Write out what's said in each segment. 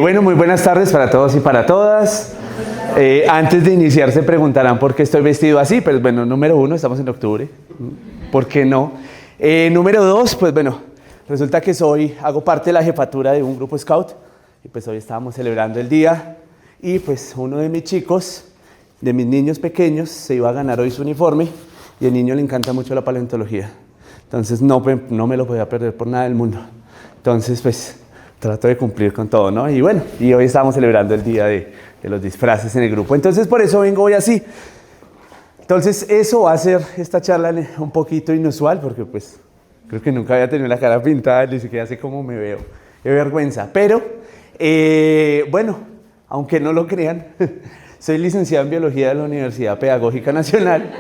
Bueno, muy buenas tardes para todos y para todas. Antes de iniciar se preguntarán por qué estoy vestido así, pero bueno, número uno, estamos en octubre, ¿por qué no? Número dos, pues bueno, resulta que hago parte de la jefatura de un grupo scout y pues hoy estábamos celebrando el día y pues uno de mis chicos, de mis niños pequeños, se iba a ganar hoy su uniforme y al niño le encanta mucho la paleontología, entonces no me lo podía perder por nada del mundo, entonces pues trato de cumplir con todo, ¿no? Y bueno, y hoy estamos celebrando el día de los disfraces en el grupo. Entonces, por eso vengo hoy así. Entonces, eso va a ser esta charla un poquito inusual, porque pues creo que nunca había tenido la cara pintada, ni siquiera sé cómo me veo. Qué vergüenza. Pero, bueno, aunque no lo crean, soy licenciado en Biología de la Universidad Pedagógica Nacional.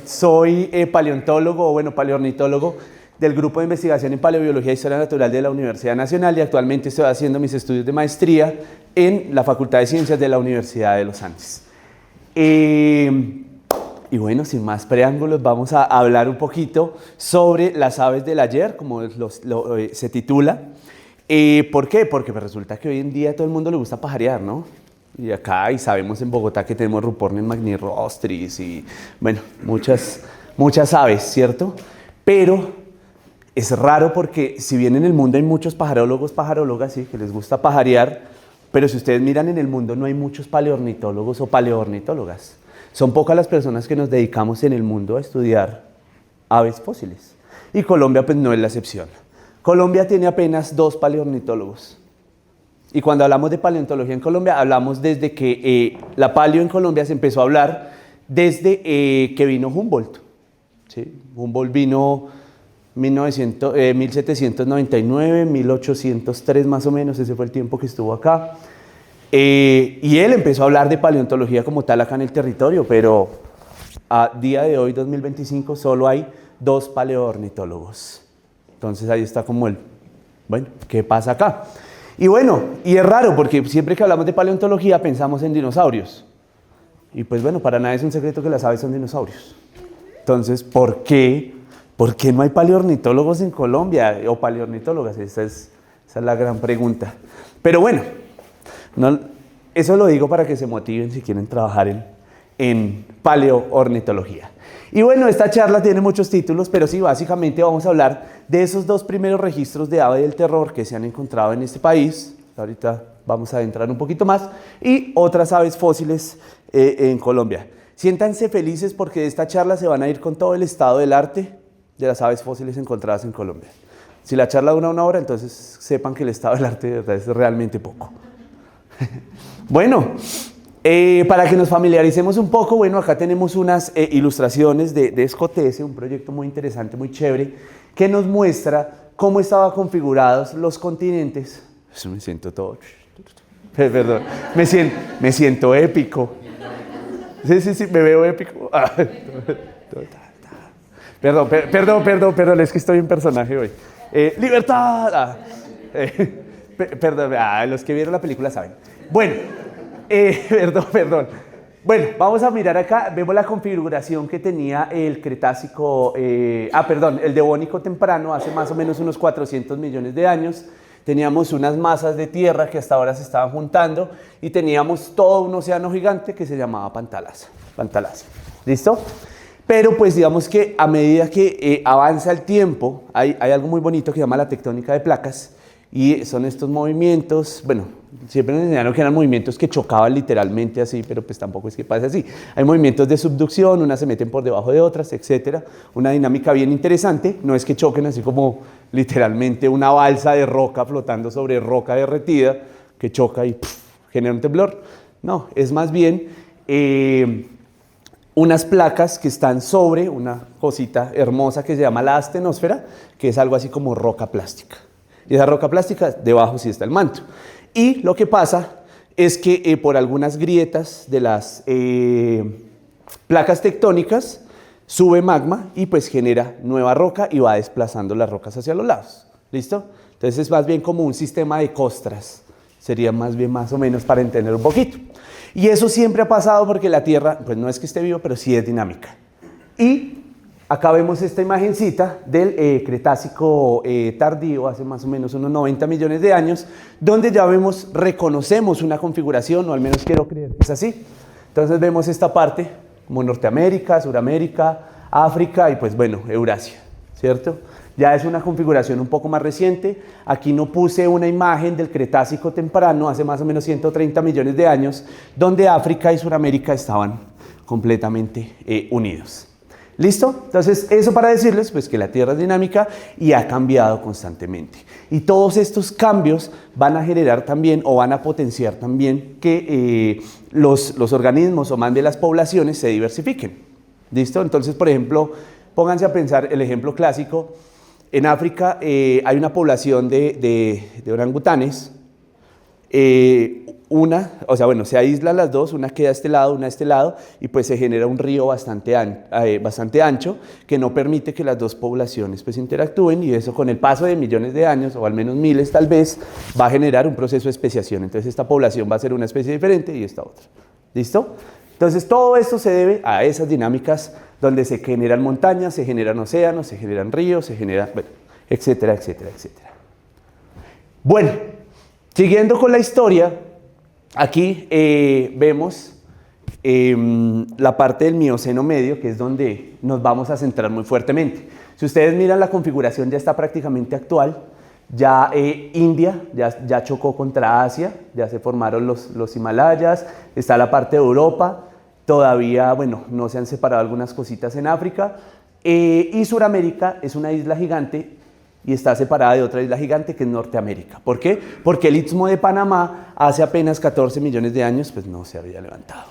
Soy paleontólogo, o bueno, paleoornitólogo, del Grupo de Investigación en Paleobiología e Historia Natural de la Universidad Nacional y actualmente estoy haciendo mis estudios de maestría en la Facultad de Ciencias de la Universidad de los Andes. Y bueno, sin más preámbulos, vamos a hablar un poquito sobre las aves del ayer, como se titula. ¿Por qué? Porque resulta que hoy en día a todo el mundo le gusta pajarear, ¿no? Y acá, y sabemos en Bogotá que tenemos Rupornis magnirostris y, bueno, muchas aves, ¿cierto? Pero es raro porque si bien en el mundo hay muchos pajarólogos, pajarólogas, sí, que les gusta pajarear, pero si ustedes miran en el mundo no hay muchos paleoornitólogos o paleoornitólogas. Son pocas las personas que nos dedicamos en el mundo a estudiar aves fósiles. Y Colombia pues no es la excepción. Colombia tiene apenas 2 paleoornitólogos. Y cuando hablamos de paleontología en Colombia, hablamos desde que la paleo en Colombia se empezó a hablar desde que vino Humboldt. ¿Sí? Humboldt vino 1799, 1803 más o menos, ese fue el tiempo que estuvo acá. Y él empezó a hablar de paleontología como tal acá en el territorio, pero a día de hoy, 2025, solo hay 2 paleoornitólogos. Entonces ahí está como bueno, ¿qué pasa acá? Y bueno, y es raro porque siempre que hablamos de paleontología pensamos en dinosaurios. Y pues bueno, para nadie es un secreto que las aves son dinosaurios. Entonces, ¿por qué no hay paleoornitólogos en Colombia o paleoornitólogas? Esa es la gran pregunta. Pero bueno, eso lo digo para que se motiven si quieren trabajar en paleoornitología. Y bueno, esta charla tiene muchos títulos, pero sí, básicamente vamos a hablar de esos 2 primeros registros de ave del terror que se han encontrado en este país. Ahorita vamos a adentrar un poquito más. Y otras aves fósiles en Colombia. Siéntanse felices porque de esta charla se van a ir con todo el estado del arte de las aves fósiles encontradas en Colombia. Si la charla dura 1 hora, entonces sepan que el estado del arte de verdad es realmente poco. Bueno, para que nos familiaricemos un poco, bueno, acá tenemos unas ilustraciones de Scotese, un proyecto muy interesante, muy chévere, que nos muestra cómo estaban configurados los continentes. Eso me siento todo... Perdón, me siento épico. Sí, me veo épico. Perdón, es que estoy en personaje hoy. ¡Libertad! Perdón, los que vieron la película saben. Bueno, perdón. Bueno, vamos a mirar acá, vemos la configuración que tenía el Cretácico, el Devónico temprano, hace más o menos unos 400 millones de años. Teníamos unas masas de tierra que hasta ahora se estaban juntando y teníamos todo un océano gigante que se llamaba Pantalasa. ¿Listo? Pero pues digamos que a medida que avanza el tiempo, hay algo muy bonito que se llama la tectónica de placas y son estos movimientos, bueno, siempre nos enseñaron que eran movimientos que chocaban literalmente así, pero pues tampoco es que pase así. Hay movimientos de subducción, unas se meten por debajo de otras, etcétera. Una dinámica bien interesante, no es que choquen así como literalmente una balsa de roca flotando sobre roca derretida que choca y genera un temblor. No, es más bien unas placas que están sobre una cosita hermosa que se llama la astenosfera, que es algo así como roca plástica. Y esa roca plástica, debajo sí está el manto. Y lo que pasa es que por algunas grietas de las placas tectónicas sube magma y pues genera nueva roca y va desplazando las rocas hacia los lados. ¿Listo? Entonces es más bien como un sistema de costras. Sería más o menos para entender un poquito. Y eso siempre ha pasado porque la Tierra, pues no es que esté viva, pero sí es dinámica. Y Acá vemos esta imagencita del Cretácico tardío, hace más o menos unos 90 millones de años, donde ya vemos, reconocemos una configuración, o al menos quiero creer que es así. Entonces vemos esta parte como Norteamérica, Suramérica, África y pues bueno, Eurasia, ¿cierto? Ya es una configuración un poco más reciente. Aquí no puse una imagen del Cretácico temprano, hace más o menos 130 millones de años, donde África y Suramérica estaban completamente unidos. ¿Listo? Entonces, eso para decirles pues, que la Tierra es dinámica y ha cambiado constantemente. Y todos estos cambios van a generar también o van a potenciar también que los organismos o más bien las poblaciones se diversifiquen. ¿Listo? Entonces, por ejemplo, pónganse a pensar el ejemplo clásico. En África hay una población de orangutanes. Se aíslan las dos, una queda a este lado, una a este lado, y pues se genera un río bastante ancho que no permite que las dos poblaciones pues interactúen, y eso con el paso de millones de años, o al menos miles tal vez, va a generar un proceso de especiación. Entonces esta población va a ser una especie diferente y esta otra. ¿Listo? Entonces todo esto se debe a esas dinámicas donde se generan montañas, se generan océanos, se generan ríos, se generan, bueno, etcétera, etcétera, etcétera. Bueno, siguiendo con la historia, aquí vemos la parte del Mioceno medio, que es donde nos vamos a centrar muy fuertemente. Si ustedes miran, la configuración ya está prácticamente actual. Ya India ya chocó contra Asia, ya se formaron los Himalayas, está la parte de Europa, todavía, bueno, no se han separado algunas cositas en África, y Suramérica es una isla gigante y está separada de otra isla gigante que es Norteamérica. ¿Por qué? Porque el Istmo de Panamá hace apenas 14 millones de años pues no se había levantado.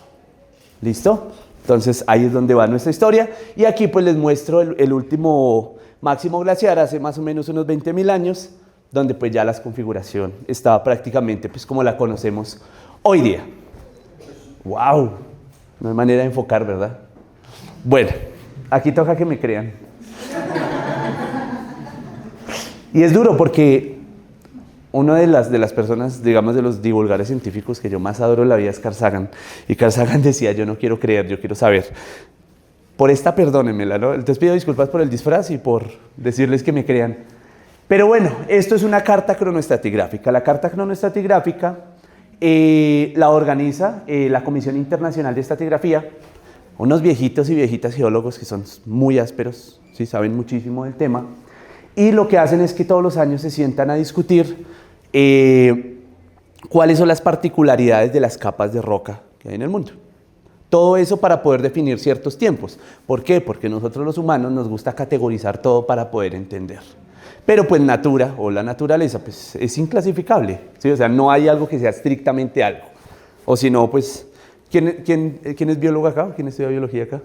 ¿Listo? Entonces ahí es donde va nuestra historia, y aquí pues les muestro el último máximo glaciar hace más o menos unos 20.000 años, donde pues ya la configuración estaba prácticamente pues como la conocemos hoy día. ¡Wow! No hay manera de enfocar, ¿verdad? Bueno, aquí toca que me crean. Y es duro porque una de las personas, digamos, de los divulgadores científicos que yo más adoro en la vida es Carl Sagan. Y Carl Sagan decía, yo no quiero creer, yo quiero saber. Por esta perdónenmela, ¿no? Entonces pido disculpas por el disfraz y por decirles que me crean. Pero bueno, esto es una carta cronoestratigráfica. La carta cronoestratigráfica la organiza la Comisión Internacional de Estratigrafía, unos viejitos y viejitas geólogos que son muy ásperos, ¿sí? Saben muchísimo del tema, y lo que hacen es que todos los años se sientan a discutir cuáles son las particularidades de las capas de roca que hay en el mundo. Todo eso para poder definir ciertos tiempos. ¿Por qué? Porque nosotros los humanos nos gusta categorizar todo para poder entender. Pero pues la naturaleza pues es inclasificable, ¿sí? O sea, no hay algo que sea estrictamente algo. O si no, pues, ¿quién es biólogo acá? ¿Quién estudia biología acá?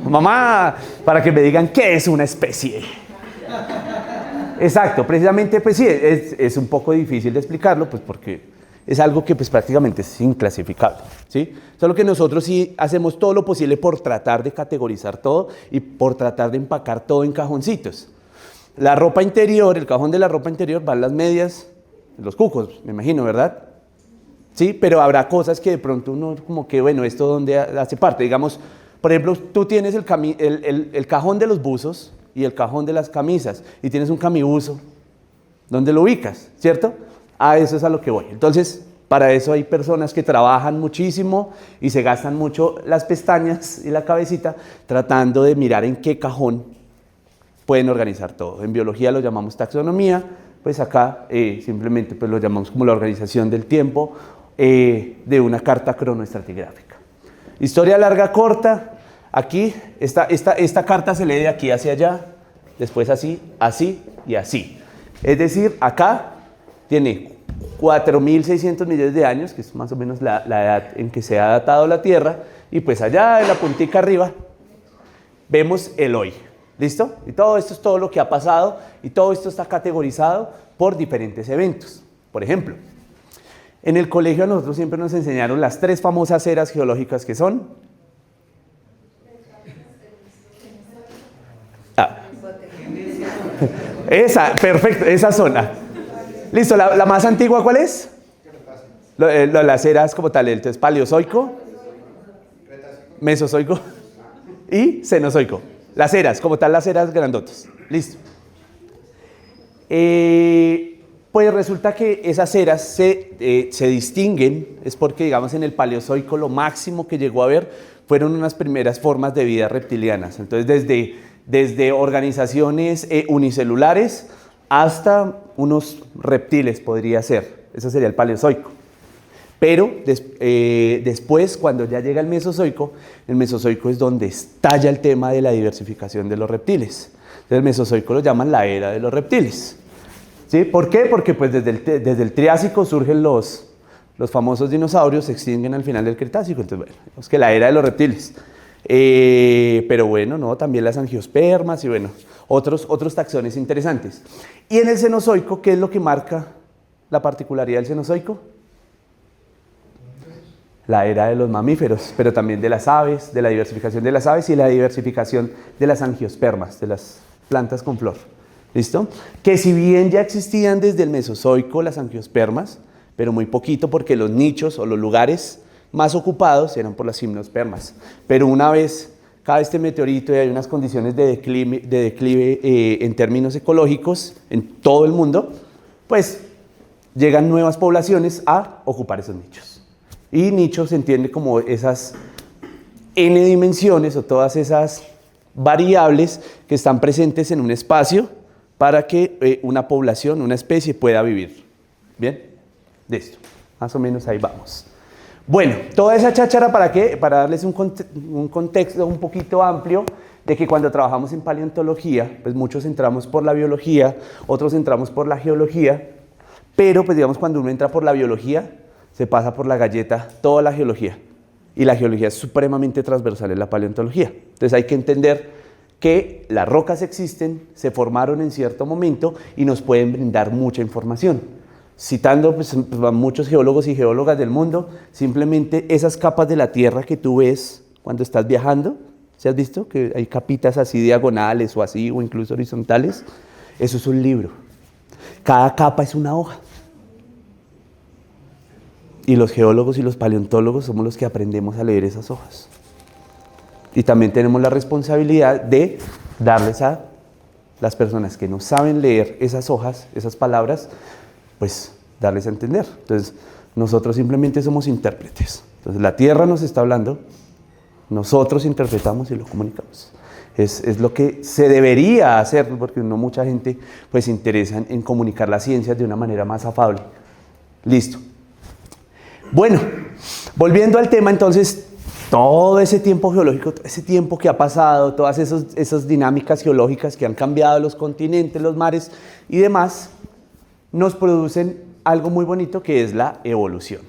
Mamá, para que me digan qué es una especie. Exacto, precisamente pues sí, es un poco difícil de explicarlo, pues porque es algo que pues prácticamente es inclasificable, ¿sí? Solo que nosotros sí hacemos todo lo posible por tratar de categorizar todo y por tratar de empacar todo en cajoncitos. La ropa interior, el cajón de la ropa interior van las medias, los cucos, me imagino, ¿verdad? Sí, pero habrá cosas que de pronto uno como que, bueno, ¿esto dónde hace parte? Digamos, por ejemplo, tú tienes el cajón de los buzos y el cajón de las camisas, y tienes un camibuzo, ¿dónde lo ubicas? ¿Cierto? A eso es a lo que voy. Entonces, para eso hay personas que trabajan muchísimo y se gastan mucho las pestañas y la cabecita tratando de mirar en qué cajón pueden organizar todo. En biología lo llamamos taxonomía, pues acá simplemente pues lo llamamos como la organización del tiempo de una carta cronoestratigráfica. Historia larga, corta. Aquí, esta carta se lee de aquí hacia allá, después así, así y así. Es decir, acá tiene 4.600 millones de años, que es más o menos la edad en que se ha datado la Tierra, y pues allá en la puntica arriba vemos el hoy. ¿Listo? Y todo esto es todo lo que ha pasado, y todo esto está categorizado por diferentes eventos. Por ejemplo, en el colegio a nosotros siempre nos enseñaron las 3 famosas eras geológicas que son. Esa, perfecto, esa zona. Listo, ¿la más antigua cuál es? Las eras como tal, entonces Paleozoico, Mesozoico y Cenozoico. Las eras, como tal, las eras grandotas. Listo. Pues resulta que esas eras se distinguen, es porque, digamos, en el Paleozoico lo máximo que llegó a haber fueron unas primeras formas de vida reptilianas. Entonces, desde organizaciones unicelulares hasta unos reptiles podría ser. Eso sería el Paleozoico. Pero después, cuando ya llega el Mesozoico es donde estalla el tema de la diversificación de los reptiles. Entonces, el Mesozoico lo llaman la era de los reptiles. ¿Sí? ¿Por qué? Porque pues, desde el Triásico surgen los famosos dinosaurios, se extinguen al final del Cretácico. Entonces, bueno, digamos que la era de los reptiles. Pero bueno, no, también las angiospermas y bueno, otros taxones interesantes. Y en el Cenozoico, ¿qué es lo que marca la particularidad del Cenozoico? La era de los mamíferos, pero también de las aves, de la diversificación de las aves y la diversificación de las angiospermas, de las plantas con flor. ¿Listo? Que si bien ya existían desde el Mesozoico las angiospermas, pero muy poquito porque los nichos o los lugares más ocupados eran por las gimnospermas. Pero una vez cae este meteorito y hay unas condiciones de declive en términos ecológicos en todo el mundo, pues llegan nuevas poblaciones a ocupar esos nichos. Y nicho se entiende como esas n dimensiones o todas esas variables que están presentes en un espacio para que una población, una especie pueda vivir. ¿Bien? Listo. Más o menos ahí vamos. Bueno, toda esa cháchara ¿para qué? Para darles un contexto un poquito amplio de que cuando trabajamos en paleontología, pues muchos entramos por la biología, otros entramos por la geología, pero pues digamos cuando uno entra por la biología, se pasa por la galleta toda la geología. Y la geología es supremamente transversal en la paleontología. Entonces hay que entender que las rocas existen, se formaron en cierto momento y nos pueden brindar mucha información. Citando pues, a muchos geólogos y geólogas del mundo, simplemente esas capas de la Tierra que tú ves cuando estás viajando, ¿se has visto? Que hay capitas así diagonales o así, o incluso horizontales. Eso es un libro. Cada capa es una hoja. Y los geólogos y los paleontólogos somos los que aprendemos a leer esas hojas. Y también tenemos la responsabilidad de darles a las personas que no saben leer esas hojas, esas palabras, pues darles a entender. Entonces, nosotros simplemente somos intérpretes. Entonces, la Tierra nos está hablando, nosotros interpretamos y lo comunicamos. Es lo que se debería hacer, porque no mucha gente pues, se interesa en comunicar las ciencias de una manera más afable. Listo. Bueno, volviendo al tema, entonces, todo ese tiempo geológico, ese tiempo que ha pasado, todas esas dinámicas geológicas que han cambiado los continentes, los mares y demás, nos producen algo muy bonito que es la evolución.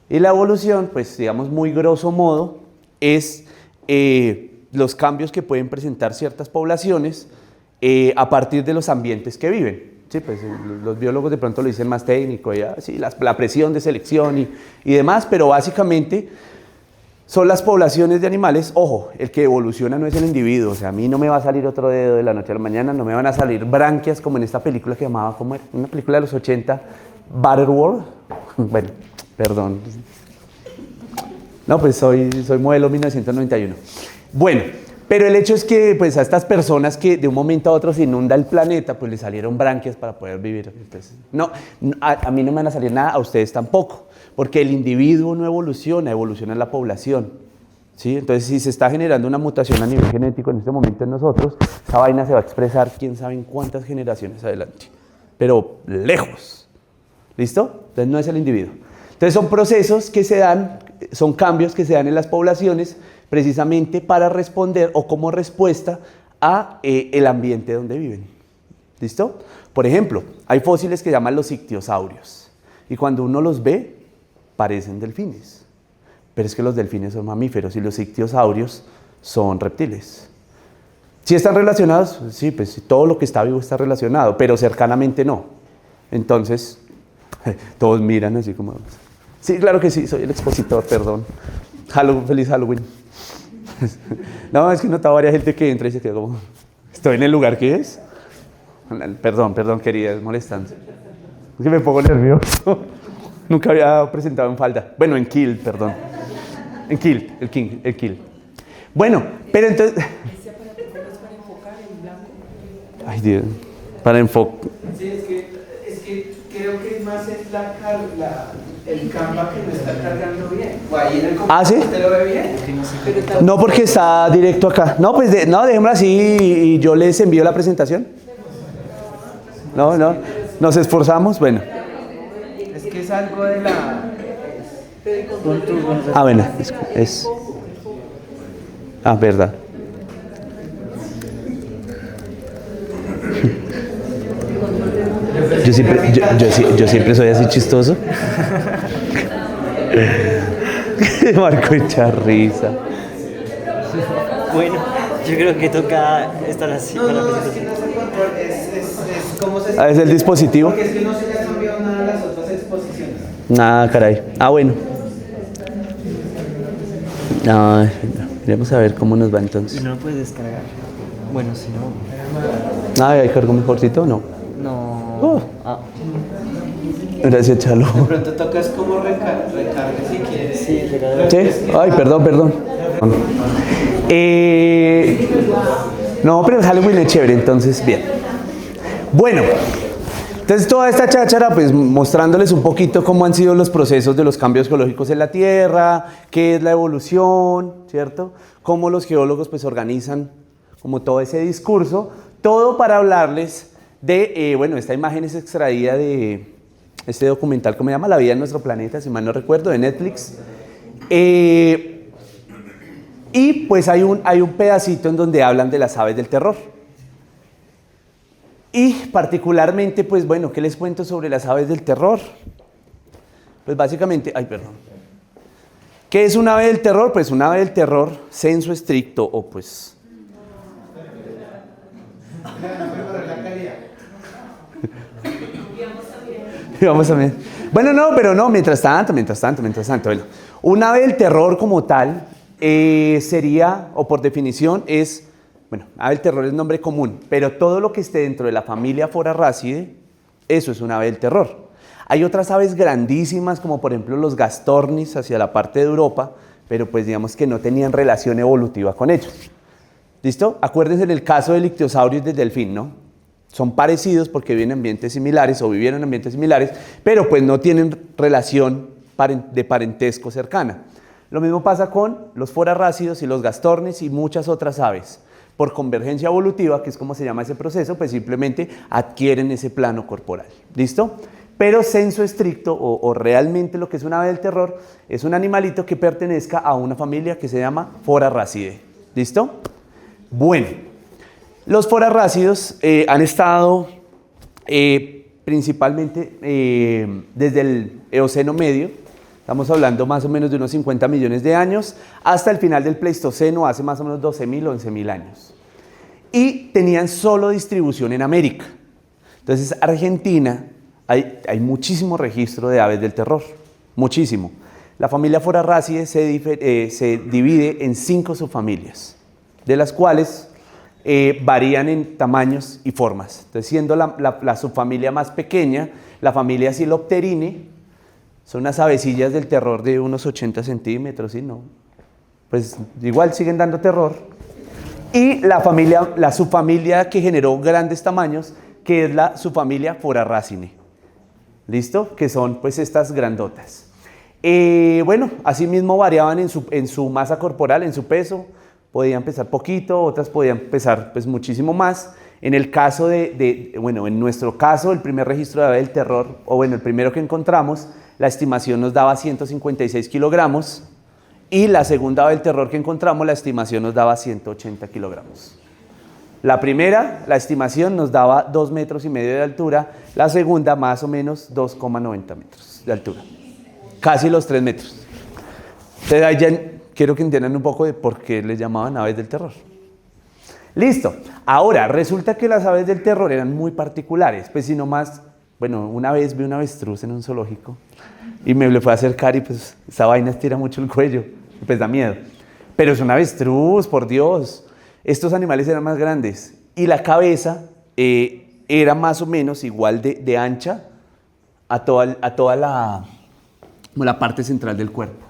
Y la evolución, pues digamos muy grosso modo, es los cambios que pueden presentar ciertas poblaciones a partir de los ambientes que viven. Sí, pues los biólogos de pronto lo dicen más técnico, ya, sí, la presión de selección y demás, pero básicamente son las poblaciones de animales. Ojo, el que evoluciona no es el individuo, o sea, a mí no me va a salir otro dedo de la noche a la mañana, no me van a salir branquias como en esta película que llamaba, ¿cómo era? Una película de los 80, Battleworld. Bueno, perdón. No, pues soy modelo 1991. Bueno, pero el hecho es que pues, a estas personas que de un momento a otro se inunda el planeta, pues les salieron branquias para poder vivir. Entonces, no, a mí no me van a salir nada, a ustedes tampoco, porque el individuo no evoluciona, evoluciona la población. ¿Sí? Entonces, si se está generando una mutación a nivel genético en este momento en nosotros, esa vaina se va a expresar quién sabe en cuántas generaciones adelante, pero lejos. ¿Listo? Entonces no es el individuo. Entonces son procesos que se dan, son cambios que se dan en las poblaciones precisamente para responder o como respuesta a el ambiente donde viven. ¿Listo? Por ejemplo, hay fósiles que llaman los ictiosaurios y cuando uno los ve, parecen delfines. Pero es que los delfines son mamíferos y los ictiosaurios son reptiles. ¿Sí están relacionados? Sí, pues todo lo que está vivo está relacionado, pero cercanamente no. Entonces, todos miran así como... Sí, claro que sí, soy el expositor, perdón. Feliz Halloween. No, es que notaba varias gente que entra y se queda como... ¿Estoy en el lugar que es? Perdón, querida, es molestando. Es que me pongo nervioso. Nunca había presentado en falda. Bueno, en kilt, perdón. En kill, el kill. Bueno, pero entonces... ¿Ese aparato es para enfocar en blanco? Ay, Dios. Para enfocar. Sí, es que creo que es más el Canva que no está cargando bien. O ahí en el computador. ¿Ah, sí? ¿Usted lo ve bien? No, porque está directo acá. No, pues no, dejémoslo así y yo les envío la presentación. No, nos esforzamos, bueno. Es que es algo de la... Ah, bueno, es... Ah, verdad. Yo siempre soy así chistoso. Marco echa risa. Bueno, yo creo que toca estar así No, para la no, es que presentación. no es el control, es cómo se... Ah, es el dispositivo. Porque es que no se le ha cambiado nada a las otras exposiciones. Ah, caray. Ah, bueno. Ah, veremos a ver cómo nos va Y entonces. no lo puedes descargar. Bueno, si no. Ah, ¿hay cargo mejorcito o no? No. Oh. Ah, Gracias, Chalo. De pronto tocas como recarga si quieres. sí, recargar. ¿Sí? Ay, perdón. No, pero sale muy chévere, entonces, bien. Bueno, entonces toda esta cháchara, pues mostrándoles un poquito cómo han sido los procesos de los cambios geológicos en la Tierra, qué es la evolución, ¿cierto? Cómo los geólogos pues organizan como todo ese discurso, todo para hablarles de, bueno, esta imagen es extraída de este documental, ¿cómo se llama? La vida en nuestro planeta, si mal no recuerdo, de Netflix. Y pues hay un pedacito en donde hablan de las aves del terror. Y particularmente, pues bueno, ¿qué les cuento sobre las aves del terror? Pues básicamente, ¿qué es un ave del terror? Pues un ave del terror, sensu estricto, o pues... Vamos a ver. Bueno, no, pero no, mientras tanto. Bueno, un ave del terror como tal sería, o por definición, es, bueno, ave del terror es nombre común, pero todo lo que esté dentro de la familia Forarrácidae, eso es un ave del terror. Hay otras aves grandísimas, como por ejemplo los gastornis hacia la parte de Europa, pero pues digamos que no tenían relación evolutiva con ellos. ¿Listo? Acuérdense en el caso del ictiosaurios y del delfín, ¿no? Son parecidos porque viven en ambientes similares o vivieron en ambientes similares, pero pues no tienen relación de parentesco cercana. Lo mismo pasa con los forarrácidos y los gastornis y muchas otras aves. Por convergencia evolutiva, que es como se llama ese proceso, pues simplemente adquieren ese plano corporal. ¿Listo? Pero sensu estricto, o realmente lo que es un ave del terror, es un animalito que pertenezca a una familia que se llama Forarrácidae. ¿Listo? Bueno. Los forarrácidos han estado principalmente desde el Eoceno medio, estamos hablando más o menos de unos 50 millones de años, hasta el final del Pleistoceno, hace más o menos 12.000 o 11.000 años. Y tenían solo distribución en América. Entonces, Argentina, hay muchísimo registro de aves del terror, muchísimo. La familia Forarrácidae se divide en 5 subfamilias, de las cuales... varían en tamaños y formas. Entonces, siendo la subfamilia más pequeña, la familia Silopterinae, son unas avecillas del terror de unos 80 centímetros, ¿sí? ¿No? Pues igual siguen dando terror. Y la subfamilia que generó grandes tamaños, que es la subfamilia Forarracinae. ¿Listo? Que son pues estas grandotas. Bueno, asimismo variaban en su masa corporal, en su peso. Podían pesar poquito, otras podían pesar pues muchísimo más. En el caso bueno, en nuestro caso, el primer registro de ave del terror, o bueno, el primero que encontramos, la estimación nos daba 156 kilogramos, y la segunda ave del terror que encontramos, la estimación nos daba 180 kilogramos. La primera, la estimación nos daba 2,5 metros de altura, la segunda más o menos 2,90 metros de altura. Casi los 3 metros. Entonces ahí ya quiero que entiendan un poco de por qué les llamaban aves del terror. Listo. Ahora, resulta que las aves del terror eran muy particulares. Pues si no más, bueno, una vez vi un avestruz en un zoológico y me le fue a acercar y pues esa vaina estira mucho el cuello. Y pues da miedo. Pero es un avestruz, por Dios. Estos animales eran más grandes y la cabeza era más o menos igual de ancha a toda la parte central del cuerpo.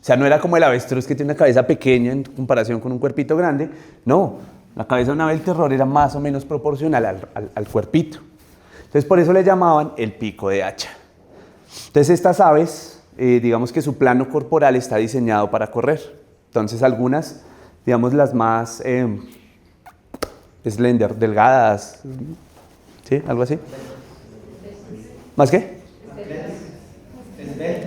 sea, no era como el avestruz que tiene una cabeza pequeña en comparación con un cuerpito grande. No, la cabeza de un ave del terror era más o menos proporcional al cuerpito. Entonces, por eso le llamaban el pico de hacha. Entonces, estas aves, digamos que su plano corporal está diseñado para correr. Entonces, algunas, digamos, las más slender, delgadas, ¿sí? Algo así. ¿Más qué?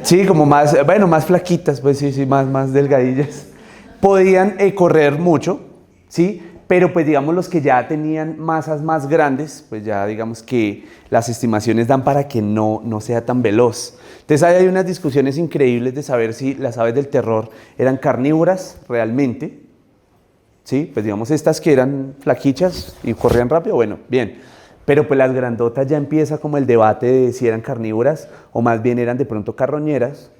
Sí, como más, bueno, más flaquitas, pues sí, más delgadillas. Podían correr mucho, ¿sí? Pero pues digamos los que ya tenían masas más grandes, pues ya digamos que las estimaciones dan para que no sea tan veloz. Entonces ahí hay unas discusiones increíbles de saber si las aves del terror eran carnívoras realmente, ¿sí? Pues digamos estas que eran flaquichas y corrían rápido, bueno, bien. Pero pues las grandotas ya empieza como el debate de si eran carnívoras o más bien eran de pronto carroñeras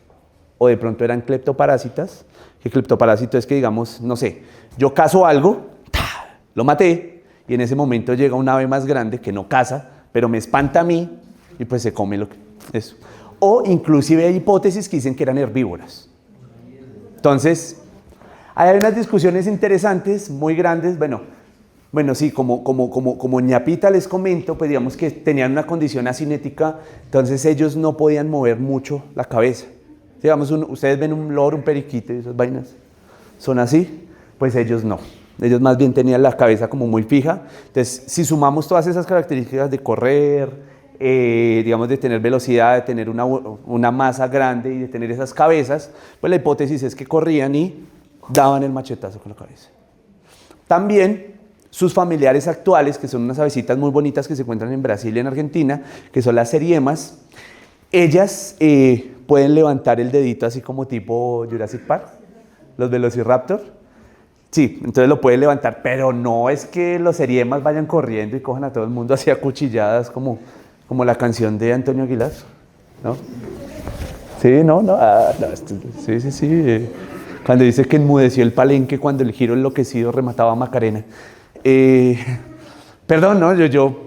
o de pronto eran cleptoparásitas. Que cleptoparásito es que digamos, no sé, yo cazo algo, lo maté y en ese momento llega un ave más grande que no caza, pero me espanta a mí y pues se come eso. O inclusive hay hipótesis que dicen que eran herbívoras. Entonces, hay unas discusiones interesantes, muy grandes, bueno, sí, como ñapita les comento, pues digamos que tenían una condición asinética, entonces ellos no podían mover mucho la cabeza. Digamos, ustedes ven un loro, un periquito y esas vainas, son así, pues ellos no. Ellos más bien tenían la cabeza como muy fija. Entonces, si sumamos todas esas características de correr, digamos de tener velocidad, de tener una masa grande y de tener esas cabezas, pues la hipótesis es que corrían y daban el machetazo con la cabeza. También sus familiares actuales, que son unas avecitas muy bonitas que se encuentran en Brasil y en Argentina, que son las seriemas, ellas pueden levantar el dedito así como tipo Jurassic Park, los Velociraptor. Sí, entonces lo pueden levantar, pero no es que los seriemas vayan corriendo y cojan a todo el mundo así a cuchilladas como la canción de Antonio Aguilar, ¿no? Sí, no, sí. Cuando dice que enmudeció el palenque cuando el giro enloquecido remataba a Macarena. Perdón, ¿no? Yo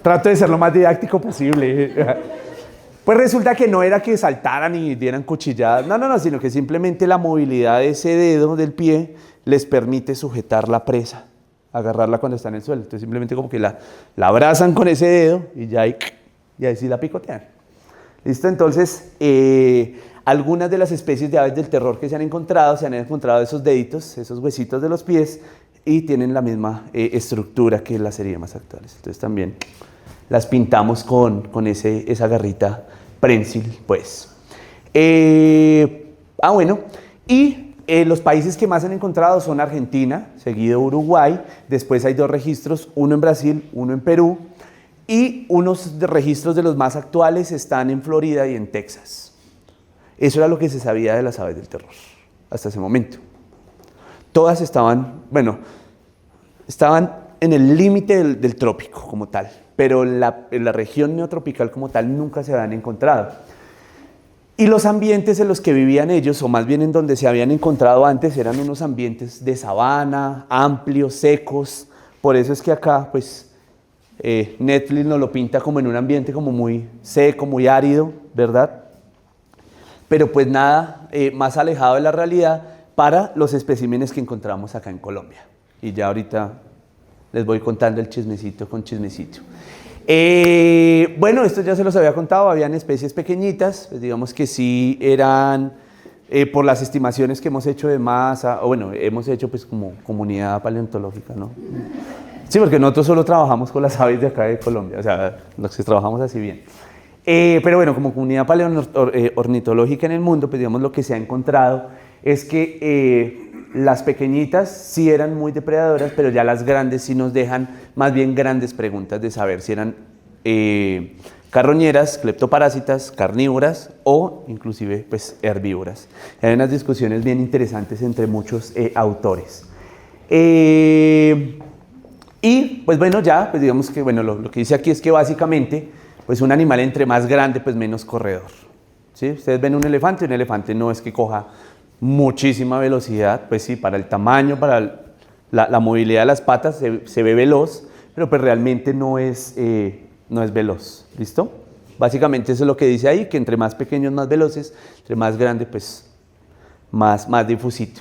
trato de ser lo más didáctico posible. Pues resulta que no era que saltaran y dieran cuchilladas, no, sino que simplemente la movilidad de ese dedo del pie les permite sujetar la presa, agarrarla cuando está en el suelo. Entonces simplemente como que la abrazan con ese dedo y ya ahí sí la picotean. ¿Listo? Entonces, algunas de las especies de aves del terror que se han encontrado esos deditos, esos huesitos de los pies y tienen la misma estructura que las seriemas actuales. Entonces también las pintamos con esa garrita prensil, pues. Bueno, y los países que más han encontrado son Argentina, seguido Uruguay, después hay 2 registros, uno en Brasil, uno en Perú, y unos registros de los más actuales están en Florida y en Texas. Eso era lo que se sabía de las aves del terror hasta ese momento. Todas estaban en el límite del trópico como tal, pero en la región neotropical como tal nunca se habían encontrado. Y los ambientes en los que vivían ellos, o más bien en donde se habían encontrado antes, eran unos ambientes de sabana, amplios, secos. Por eso es que acá, pues, Netflix nos lo pinta como en un ambiente como muy seco, muy árido, ¿verdad? Pero pues nada más alejado de la realidad para los especímenes que encontramos acá en Colombia. Y ya ahorita les voy contando el chismecito con chismecito. Bueno, esto ya se los había contado, habían especies pequeñitas, pues digamos que sí eran, por las estimaciones que hemos hecho de masa, o bueno, hemos hecho pues como comunidad paleontológica, ¿no? Sí, porque nosotros solo trabajamos con las aves de acá de Colombia, o sea, los que trabajamos así bien. Pero bueno, como comunidad paleoornitológica en el mundo, pues digamos lo que se ha encontrado es que las pequeñitas sí eran muy depredadoras, pero ya las grandes sí nos dejan más bien grandes preguntas de saber si eran carroñeras, cleptoparásitas, carnívoras o inclusive pues herbívoras. Hay unas discusiones bien interesantes entre muchos autores. Y pues bueno, ya, pues digamos que bueno, lo que dice aquí es que básicamente pues un animal entre más grande, pues menos corredor. ¿Sí? Ustedes ven un elefante no es que coja muchísima velocidad, pues sí, para el tamaño, para la movilidad de las patas se ve veloz, pero pues realmente no es veloz, ¿listo? Básicamente eso es lo que dice ahí, que entre más pequeños más veloces, entre más grande pues más difusito.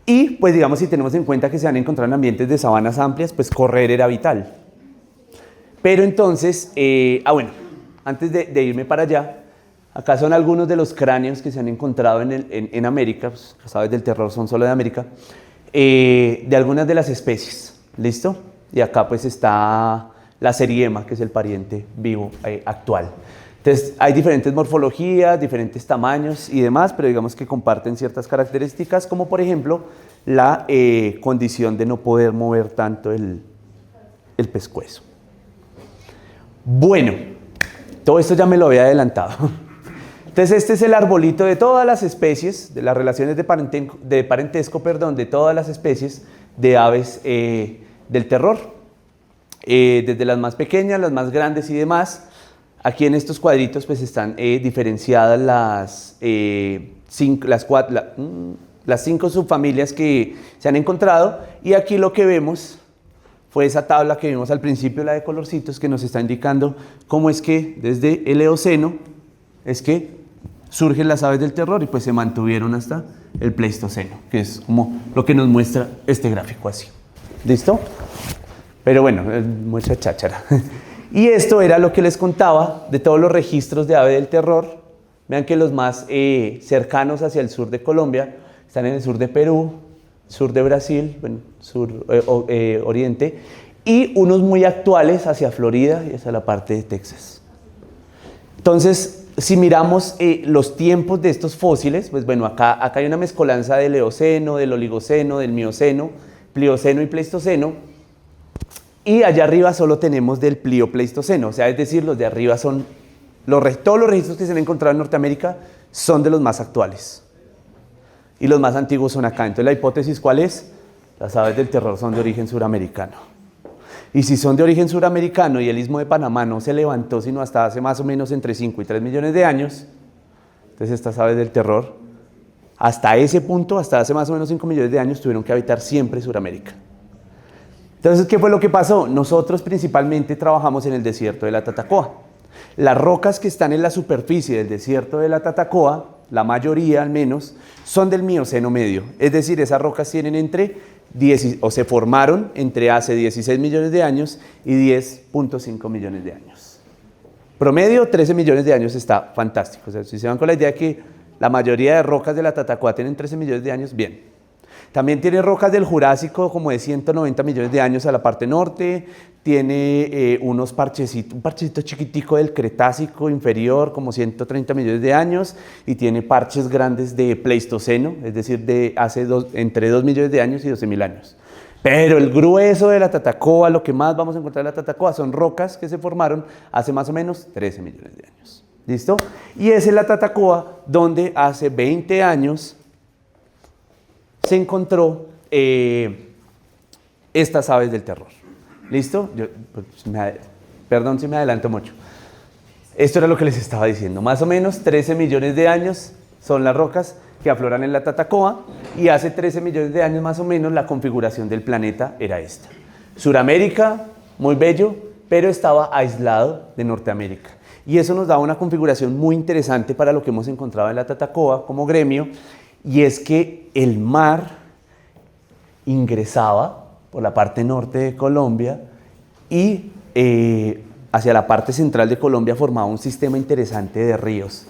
Y pues digamos, si tenemos en cuenta que se han encontrado en ambientes de sabanas amplias, pues correr era vital. Pero entonces, bueno, antes de irme para allá, acá son algunos de los cráneos que se han encontrado en América, pues, las aves del terror son solo de América, de algunas de las especies, ¿listo? Y acá pues está la seriema, que es el pariente vivo actual. Entonces hay diferentes morfologías, diferentes tamaños y demás, pero digamos que comparten ciertas características, como por ejemplo la condición de no poder mover tanto el pescuezo. Bueno, todo esto ya me lo había adelantado. Entonces este es el arbolito de todas las especies, de las relaciones de parentesco, de todas las especies de aves del terror. Desde las más pequeñas, las más grandes y demás. Aquí en estos cuadritos pues están diferenciadas las 5 subfamilias que se han encontrado, y aquí lo que vemos fue esa tabla que vimos al principio, la de colorcitos, que nos está indicando cómo es que desde el Eoceno es que surgen las aves del terror y pues se mantuvieron hasta el Pleistoceno, que es como lo que nos muestra este gráfico así. ¿Listo? Pero bueno, mucha cháchara. Y esto era lo que les contaba de todos los registros de ave del terror. Vean que los más cercanos hacia el sur de Colombia están en el sur de Perú, sur de Brasil, bueno, sur oriente, y unos muy actuales hacia Florida y hacia la parte de Texas. Entonces, si miramos los tiempos de estos fósiles, pues bueno, acá hay una mezcolanza del Eoceno, del Oligoceno, del Mioceno, Plioceno y Pleistoceno. Y allá arriba solo tenemos del Pliopleistoceno, o sea, es decir, los de arriba son, todos los registros que se han encontrado en Norteamérica son de los más actuales. Y los más antiguos son acá. Entonces la hipótesis, ¿cuál es? Las aves del terror son de origen suramericano. Y si son de origen suramericano y el Istmo de Panamá no se levantó sino hasta hace más o menos entre 5 y 3 millones de años, entonces estas aves del terror, hasta ese punto, hasta hace más o menos 5 millones de años, tuvieron que habitar siempre Suramérica. Entonces, ¿qué fue lo que pasó? Nosotros principalmente trabajamos en el desierto de la Tatacoa. Las rocas que están en la superficie del desierto de la Tatacoa, la mayoría al menos, son del Mioceno medio. Es decir, esas rocas tienen se formaron entre hace 16 millones de años y 10.5 millones de años. Promedio, 13 millones de años está fantástico. O sea, si se van con la idea de que la mayoría de rocas de la Tatacoa tienen 13 millones de años, bien. También tiene rocas del Jurásico como de 190 millones de años a la parte norte, tiene unos parchecitos, un parchecito chiquitico del Cretácico inferior como 130 millones de años, y tiene parches grandes de Pleistoceno, es decir, de hace entre 2 millones de años y 12.000 años. Pero el grueso de la Tatacoa, lo que más vamos a encontrar en la Tatacoa son rocas que se formaron hace más o menos 13 millones de años. ¿Listo? Y es en la Tatacoa donde hace 20 años se encontró estas aves del terror. ¿Listo? Perdón si me adelanto mucho. Esto era lo que les estaba diciendo. Más o menos 13 millones de años son las rocas que afloran en la Tatacoa, y hace 13 millones de años más o menos la configuración del planeta era esta. Suramérica, muy bello, pero estaba aislado de Norteamérica. Y eso nos daba una configuración muy interesante para lo que hemos encontrado en la Tatacoa como gremio, y es que el mar ingresaba por la parte norte de Colombia y hacia la parte central de Colombia formaba un sistema interesante de ríos.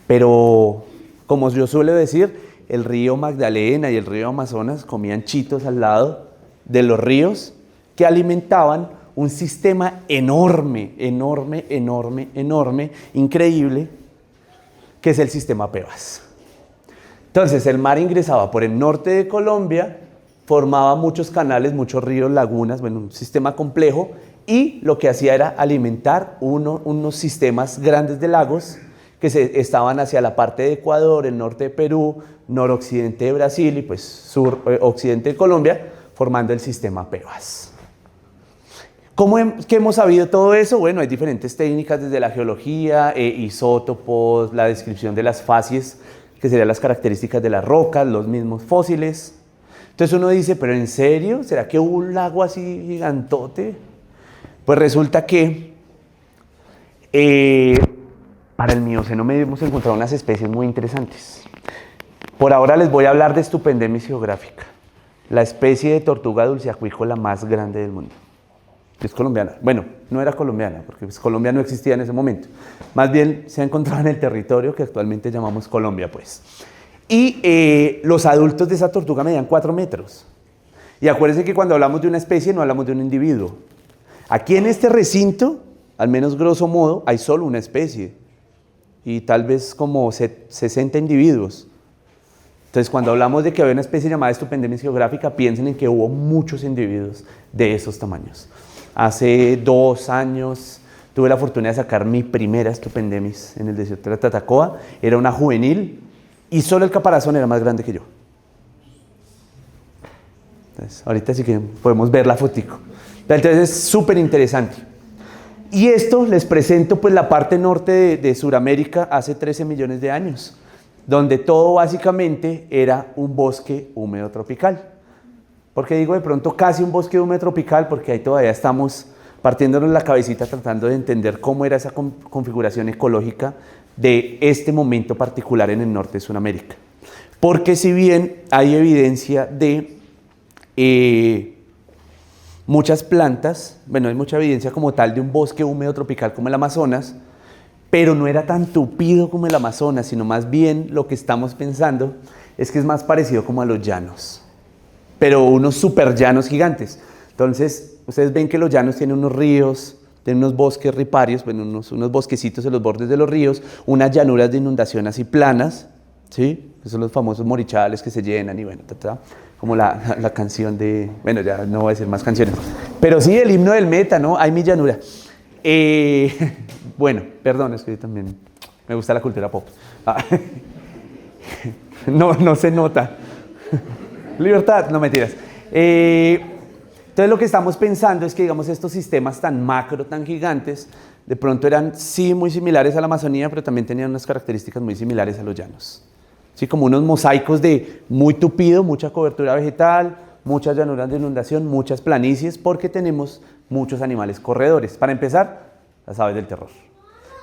Pero, como yo suelo decir, el río Magdalena y el río Amazonas comían chitos al lado de los ríos que alimentaban un sistema enorme, increíble, que es el sistema Pebas. Entonces, el mar ingresaba por el norte de Colombia, formaba muchos canales, muchos ríos, lagunas, bueno, un sistema complejo, y lo que hacía era alimentar unos sistemas grandes de lagos que estaban hacia la parte de Ecuador, el norte de Perú, noroccidente de Brasil y pues suroccidente de Colombia, formando el sistema Pebas. ¿Cómo que hemos sabido todo eso? Bueno, hay diferentes técnicas desde la geología, isótopos, la descripción de las facies, que serían las características de las rocas, los mismos fósiles. Entonces uno dice, ¿pero en serio? ¿Será que hubo un lago así gigantote? Pues resulta que para el Mioceno medio hemos encontrado unas especies muy interesantes. Por ahora les voy a hablar de Stupendemys geográfica, la especie de tortuga dulceacuícola más grande del mundo. Es colombiana. Bueno, no era colombiana, porque pues, Colombia no existía en ese momento. Más bien se ha encontrado en el territorio que actualmente llamamos Colombia, pues. Y los adultos de esa tortuga medían 4 metros. Y acuérdense que cuando hablamos de una especie no hablamos de un individuo. Aquí en este recinto, al menos grosso modo, hay solo una especie. Y tal vez como 60 individuos. Entonces, cuando hablamos de que había una especie llamada Stupendemys geográfica, piensen en que hubo muchos individuos de esos tamaños. Hace 2 años tuve la fortuna de sacar mi primera Stupendemys en el desierto de la Tatacoa. Era una juvenil y solo el caparazón era más grande que yo. Entonces, ahorita sí que podemos ver la fotico. Entonces, es súper interesante. Y esto les presento pues la parte norte de Sudamérica hace 13 millones de años, donde todo básicamente era un bosque húmedo tropical. ¿Por qué digo de pronto casi un bosque húmedo tropical? Porque ahí todavía estamos partiéndonos la cabecita tratando de entender cómo era esa configuración ecológica de este momento particular en el norte de Sudamérica. Porque si bien hay evidencia de muchas plantas, bueno, hay mucha evidencia como tal de un bosque húmedo tropical como el Amazonas, pero no era tan tupido como el Amazonas, sino más bien lo que estamos pensando es que es más parecido como a los llanos, pero unos super llanos gigantes. Entonces, ustedes ven que los llanos tienen unos ríos, tienen unos bosques riparios, bueno, unos bosquecitos en los bordes de los ríos, unas llanuras de inundación así planas, ¿sí? Esos son los famosos morichales que se llenan y bueno, como la canción de, bueno, ya no voy a decir más canciones, pero sí el himno del Meta, ¿no? Ay, mi llanura. Bueno, perdón, es que también me gusta la cultura pop. No se nota. Libertad, no mentiras. Entonces lo que estamos pensando es que, digamos, estos sistemas tan macro, tan gigantes, de pronto eran sí muy similares a la Amazonía, pero también tenían unas características muy similares a los llanos. Sí, como unos mosaicos de muy tupido, mucha cobertura vegetal, muchas llanuras de inundación, muchas planicies, porque tenemos muchos animales corredores. Para empezar, las aves del terror.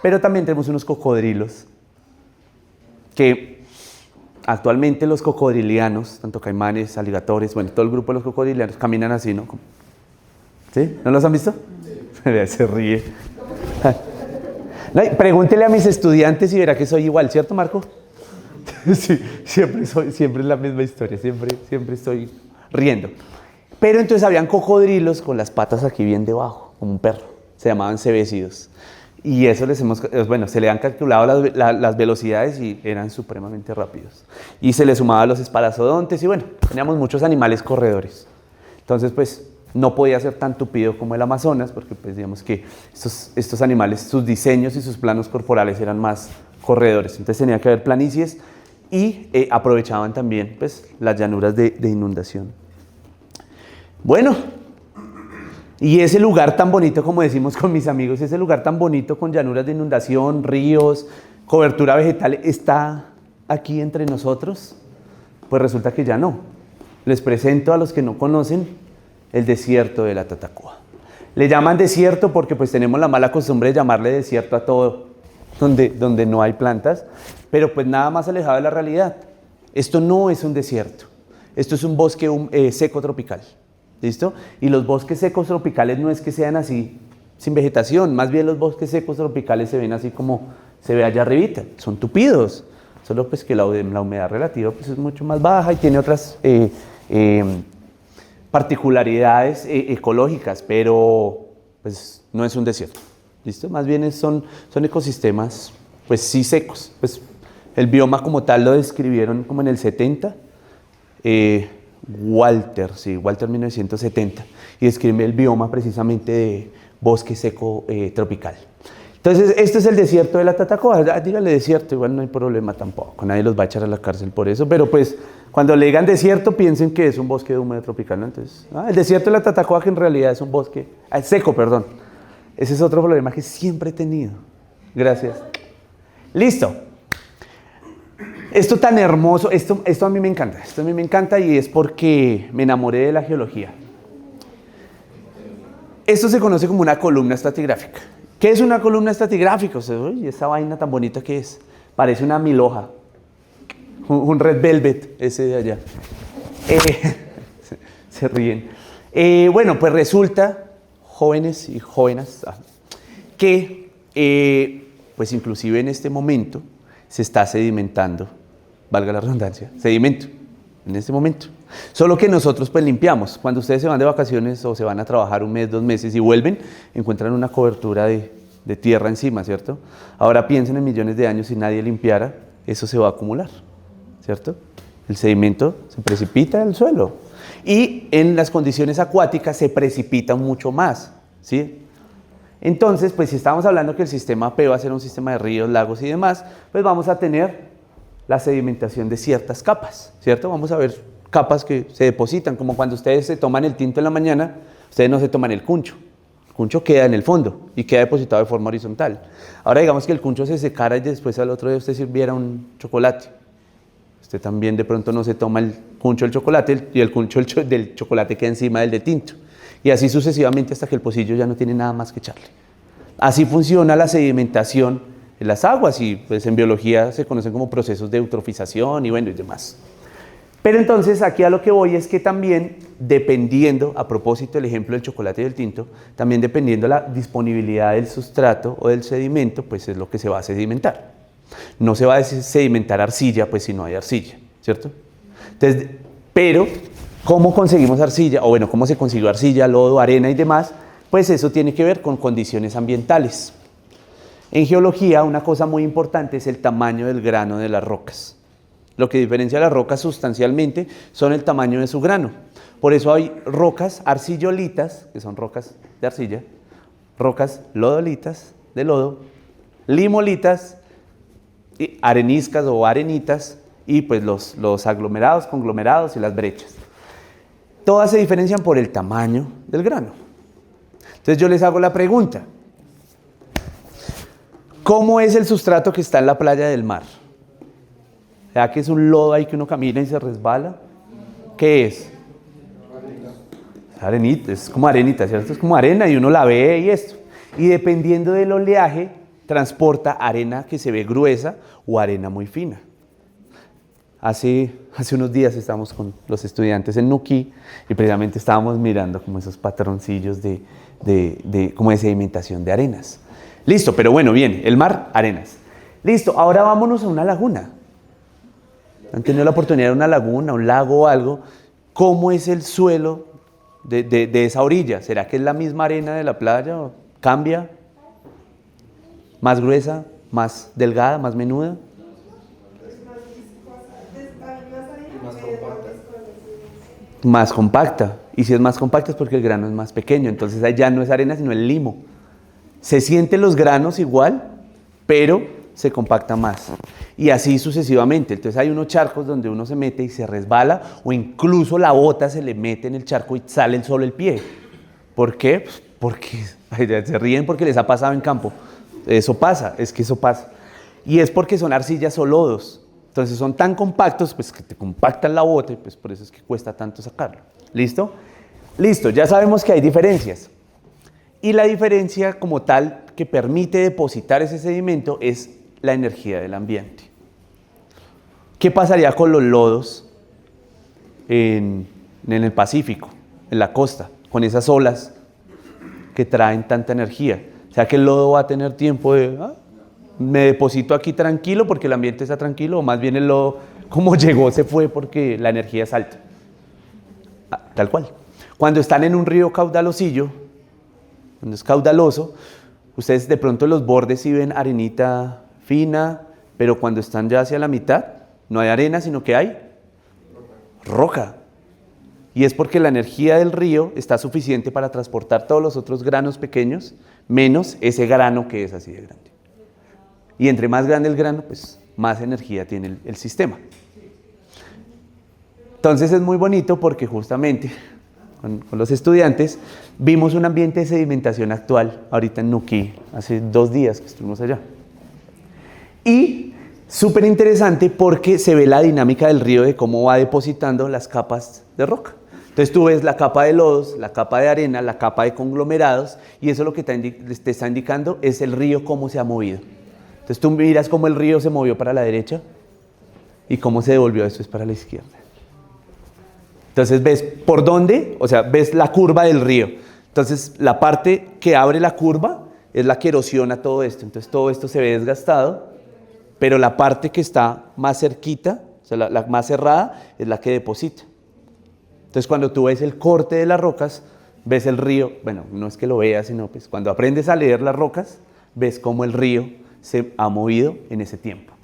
Pero también tenemos unos cocodrilos, que actualmente los cocodrilianos, tanto caimanes, aligatores, bueno, todo el grupo de los cocodrilianos caminan así, ¿no? ¿Sí? ¿No los han visto? Sí. Se ríe. No, pregúntele a mis estudiantes y verá que soy igual, ¿cierto, Marco? Sí, siempre es la misma historia, siempre estoy riendo. Pero entonces habían cocodrilos con las patas aquí bien debajo, como un perro, se llamaban cebecidos. Y eso se le han calculado las velocidades y eran supremamente rápidos. Y se le sumaba a los esparazodones y bueno, teníamos muchos animales corredores. Entonces pues no podía ser tan tupido como el Amazonas porque pues digamos que estos animales, sus diseños y sus planos corporales eran más corredores. Entonces tenía que haber planicies y aprovechaban también pues las llanuras de inundación. Bueno, y ese lugar tan bonito, como decimos con mis amigos, ese lugar tan bonito con llanuras de inundación, ríos, cobertura vegetal, ¿está aquí entre nosotros? Pues resulta que ya no. Les presento a los que no conocen el desierto de la Tatacoa. Le llaman desierto porque pues tenemos la mala costumbre de llamarle desierto a todo donde no hay plantas, pero pues nada más alejado de la realidad. Esto no es un desierto, esto es un bosque seco tropical. ¿Listo? Y los bosques secos tropicales no es que sean así sin vegetación, más bien los bosques secos tropicales se ven así como se ve allá arribita, son tupidos, solo pues que la humedad relativa pues es mucho más baja y tiene otras particularidades ecológicas, pero pues no es un desierto, ¿listo? Más bien son ecosistemas pues sí secos, pues el bioma como tal lo describieron como en el 70, Walter 1970, y describe el bioma precisamente de bosque seco tropical. Entonces, este es el desierto de la Tatacoa. Dígale desierto, igual no hay problema tampoco, nadie los va a echar a la cárcel por eso, pero pues cuando le digan desierto piensen que es un bosque húmedo tropical, ¿no? Entonces, el desierto de la Tatacoa que en realidad es un bosque seco, perdón. Ese es otro problema que siempre he tenido. Gracias. Listo. Esto tan hermoso, esto a mí me encanta, y es porque me enamoré de la geología. Esto se conoce como una columna estratigráfica. ¿Qué es una columna estratigráfica? O sea, uy, esa vaina tan bonita que es, parece una milhoja, un red velvet, ese de allá. Se ríen. Bueno, pues resulta, jóvenes y jóvenes, que pues inclusive en este momento se está sedimentando, valga la redundancia, sedimento, en este momento. Solo que nosotros pues limpiamos. Cuando ustedes se van de vacaciones o se van a trabajar un mes, 2 meses y vuelven, encuentran una cobertura de tierra encima, ¿cierto? Ahora piensen en millones de años, si nadie limpiara, eso se va a acumular, ¿cierto? El sedimento se precipita del suelo. Y en las condiciones acuáticas se precipita mucho más, ¿sí? Entonces, pues si estamos hablando que el sistema P va a ser un sistema de ríos, lagos y demás, pues vamos a tener la sedimentación de ciertas capas, ¿cierto? Vamos a ver capas que se depositan, como cuando ustedes se toman el tinto en la mañana, ustedes no se toman el cuncho. El cuncho queda en el fondo y queda depositado de forma horizontal. Ahora digamos que el cuncho se secara y después al otro día usted sirviera un chocolate. Usted también de pronto no se toma el cuncho del chocolate y el cuncho del chocolate queda encima del de tinto. Y así sucesivamente hasta que el pocillo ya no tiene nada más que echarle. Así funciona la sedimentación en las aguas y pues en biología se conocen como procesos de eutrofización y bueno y demás. Pero entonces aquí a lo que voy es que también dependiendo, a propósito del ejemplo del chocolate y del tinto, también dependiendo de la disponibilidad del sustrato o del sedimento, pues es lo que se va a sedimentar. No se va a sedimentar arcilla, pues si no hay arcilla, ¿cierto? Entonces, pero, ¿cómo conseguimos arcilla? O bueno, ¿cómo se consiguió arcilla, lodo, arena y demás? Pues eso tiene que ver con condiciones ambientales. En geología, una cosa muy importante es el tamaño del grano de las rocas. Lo que diferencia a las rocas sustancialmente son el tamaño de su grano. Por eso hay rocas arcillolitas, que son rocas de arcilla, rocas lodolitas, de lodo, limolitas, areniscas o arenitas, y pues los aglomerados, conglomerados y las brechas. Todas se diferencian por el tamaño del grano. Entonces yo les hago la pregunta: ¿cómo es el sustrato que está en la playa del mar? ¿Será que es un lodo ahí que uno camina y se resbala? ¿Qué es? Arenita, es como arenita, ¿cierto? Es como arena y uno la ve y esto. Y dependiendo del oleaje, transporta arena que se ve gruesa o arena muy fina. Hace unos días estábamos con los estudiantes en Nuquí y precisamente estábamos mirando como esos patroncillos como de sedimentación de arenas. Listo, pero bueno, bien, el mar, arenas. Listo, ahora vámonos a una laguna. ¿Han tenido la oportunidad de una laguna, un lago o algo? ¿Cómo es el suelo de esa orilla? ¿Será que es la misma arena de la playa o cambia? ¿Más gruesa, más delgada, más menuda? Más compacta. Y si es más compacta es porque el grano es más pequeño. Entonces allá no es arena sino el limo. Se sienten los granos igual, pero se compacta más. Y así sucesivamente. Entonces hay unos charcos donde uno se mete y se resbala, o incluso la bota se le mete en el charco y sale solo el pie. ¿Por qué? Pues porque se ríen porque les ha pasado en campo. Eso pasa, es que eso pasa. Y es porque son arcillas o lodos. Entonces son tan compactos pues que te compactan la bota y pues por eso es que cuesta tanto sacarlo. ¿Listo? Listo, ya sabemos que hay diferencias. Y la diferencia como tal que permite depositar ese sedimento es la energía del ambiente. ¿Qué pasaría con los lodos en el Pacífico, en la costa, con esas olas que traen tanta energía? O sea, que el lodo va a tener tiempo de, me deposito aquí tranquilo porque el ambiente está tranquilo, o más bien el lodo, como llegó, se fue porque la energía es alta. Tal cual. Cuando están en un río caudalosillo, cuando es caudaloso, ustedes de pronto en los bordes sí ven arenita fina, pero cuando están ya hacia la mitad, no hay arena, sino que hay roca. Y es porque la energía del río está suficiente para transportar todos los otros granos pequeños, menos ese grano que es así de grande. Y entre más grande el grano, pues más energía tiene el sistema. Entonces es muy bonito porque justamente con los estudiantes vimos un ambiente de sedimentación actual ahorita en Nuquí, hace 2 días que estuvimos allá. Y súper interesante porque se ve la dinámica del río de cómo va depositando las capas de roca. Entonces tú ves la capa de lodos, la capa de arena, la capa de conglomerados, y eso lo que te está indicando es el río cómo se ha movido. Entonces tú miras cómo el río se movió para la derecha ¿Y cómo se devolvió? Eso es para la izquierda. Entonces ves por dónde, o sea, ves la curva del río. Entonces la parte que abre la curva es la que erosiona todo esto. Entonces todo esto se ve desgastado, pero la parte que está más cerquita, o sea, la más cerrada, es la que deposita. Entonces cuando tú ves el corte de las rocas, ves el río, bueno, no es que lo veas, sino pues cuando aprendes a leer las rocas, ves cómo el río se ha movido en ese tiempo.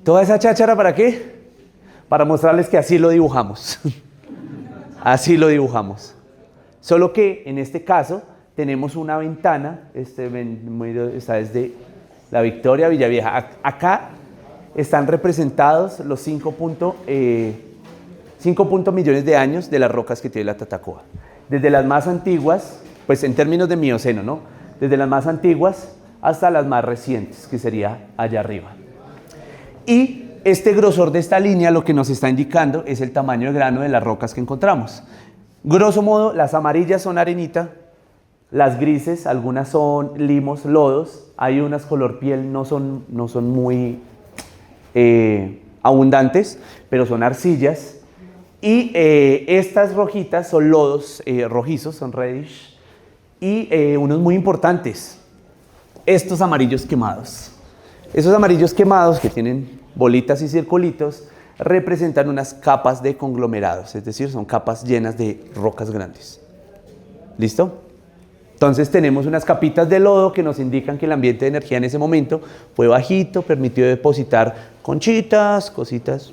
¿Toda esa cháchara para qué? Para mostrarles que así lo dibujamos. Así lo dibujamos. Solo que en este caso tenemos una ventana, está desde la Victoria, Villavieja. Acá están representados los 5 millones de años de las rocas que tiene la Tatacoa. Desde las más antiguas, pues en términos de Mioceno, ¿no? Desde las más antiguas hasta las más recientes, que sería allá arriba. Y este grosor de esta línea lo que nos está indicando es el tamaño de grano de las rocas que encontramos. Grosso modo, las amarillas son arenita, las grises, algunas son limos, lodos, hay unas color piel, no son muy abundantes, pero son arcillas. Y estas rojitas son lodos rojizos, son reddish, y unos muy importantes, estos amarillos quemados. Esos amarillos quemados que tienen bolitas y circulitos representan unas capas de conglomerados, es decir, son capas llenas de rocas grandes. ¿Listo? Entonces tenemos unas capitas de lodo que nos indican que el ambiente de energía en ese momento fue bajito, permitió depositar conchitas, cositas,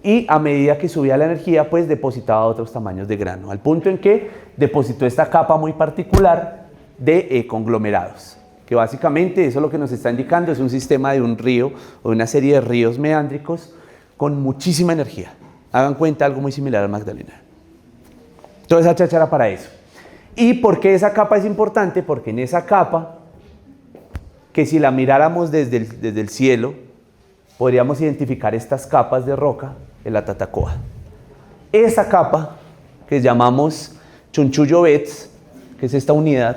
y a medida que subía la energía, pues depositaba otros tamaños de grano, al punto en que depositó esta capa muy particular de conglomerados, que básicamente eso lo que nos está indicando es un sistema de un río o de una serie de ríos meándricos con muchísima energía. Hagan cuenta, algo muy similar al Magdalena. Toda esa cháchara para eso. ¿Y por qué esa capa es importante? Porque en esa capa, que si la miráramos desde el cielo, podríamos identificar estas capas de roca en la Tatacoa. Esa capa, que llamamos Chunchullo Beds, que es esta unidad,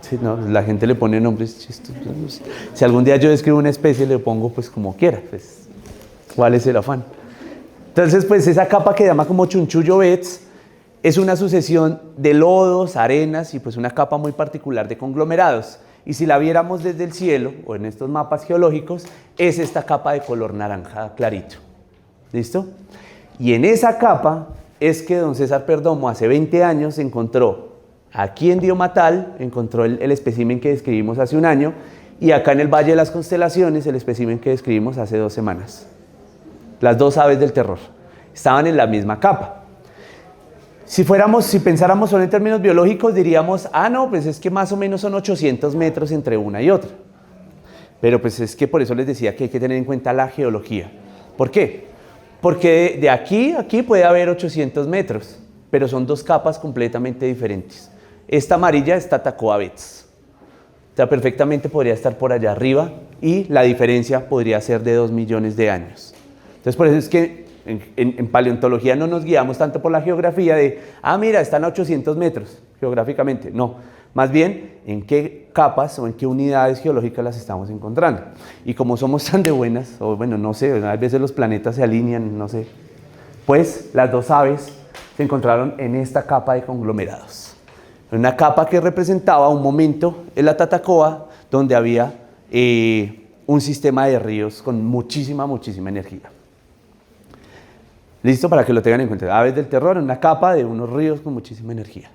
sí, no, la gente le pone nombres chistosos. Si algún día yo describo una especie, le pongo pues como quiera, pues, ¿cuál es el afán? Entonces, pues esa capa que llama como Chunchullo Beds es una sucesión de lodos, arenas y pues una capa muy particular de conglomerados. Y si la viéramos desde el cielo o en estos mapas geológicos, es esta capa de color naranja clarito. ¿Listo? Y en esa capa es que don César Perdomo hace 20 años encontró, aquí en Diomatal, encontró el espécimen que describimos hace un año, y acá en el Valle de las Constelaciones el espécimen que describimos hace 2 semanas. Las dos aves del terror estaban en la misma capa. Si pensáramos solo en términos biológicos, diríamos, no, pues es que más o menos son 800 metros entre una y otra. Pero pues es que por eso les decía que hay que tener en cuenta la geología. ¿Por qué? Porque de aquí a aquí puede haber 800 metros, pero son dos capas completamente diferentes. Esta amarilla es Tatacoa Beds. O sea, perfectamente podría estar por allá arriba y la diferencia podría ser de 2 millones de años. Entonces por eso es que en paleontología no nos guiamos tanto por la geografía de, mira, están a 800 metros geográficamente. No, más bien en qué capas o en qué unidades geológicas las estamos encontrando. Y como somos tan de buenas, o bueno, no sé, a veces los planetas se alinean, no sé, pues las dos aves se encontraron en esta capa de conglomerados. Una capa que representaba un momento en la Tatacoa donde había un sistema de ríos con muchísima energía. Listo, para que lo tengan en cuenta. Aves del terror, una capa de unos ríos con muchísima energía.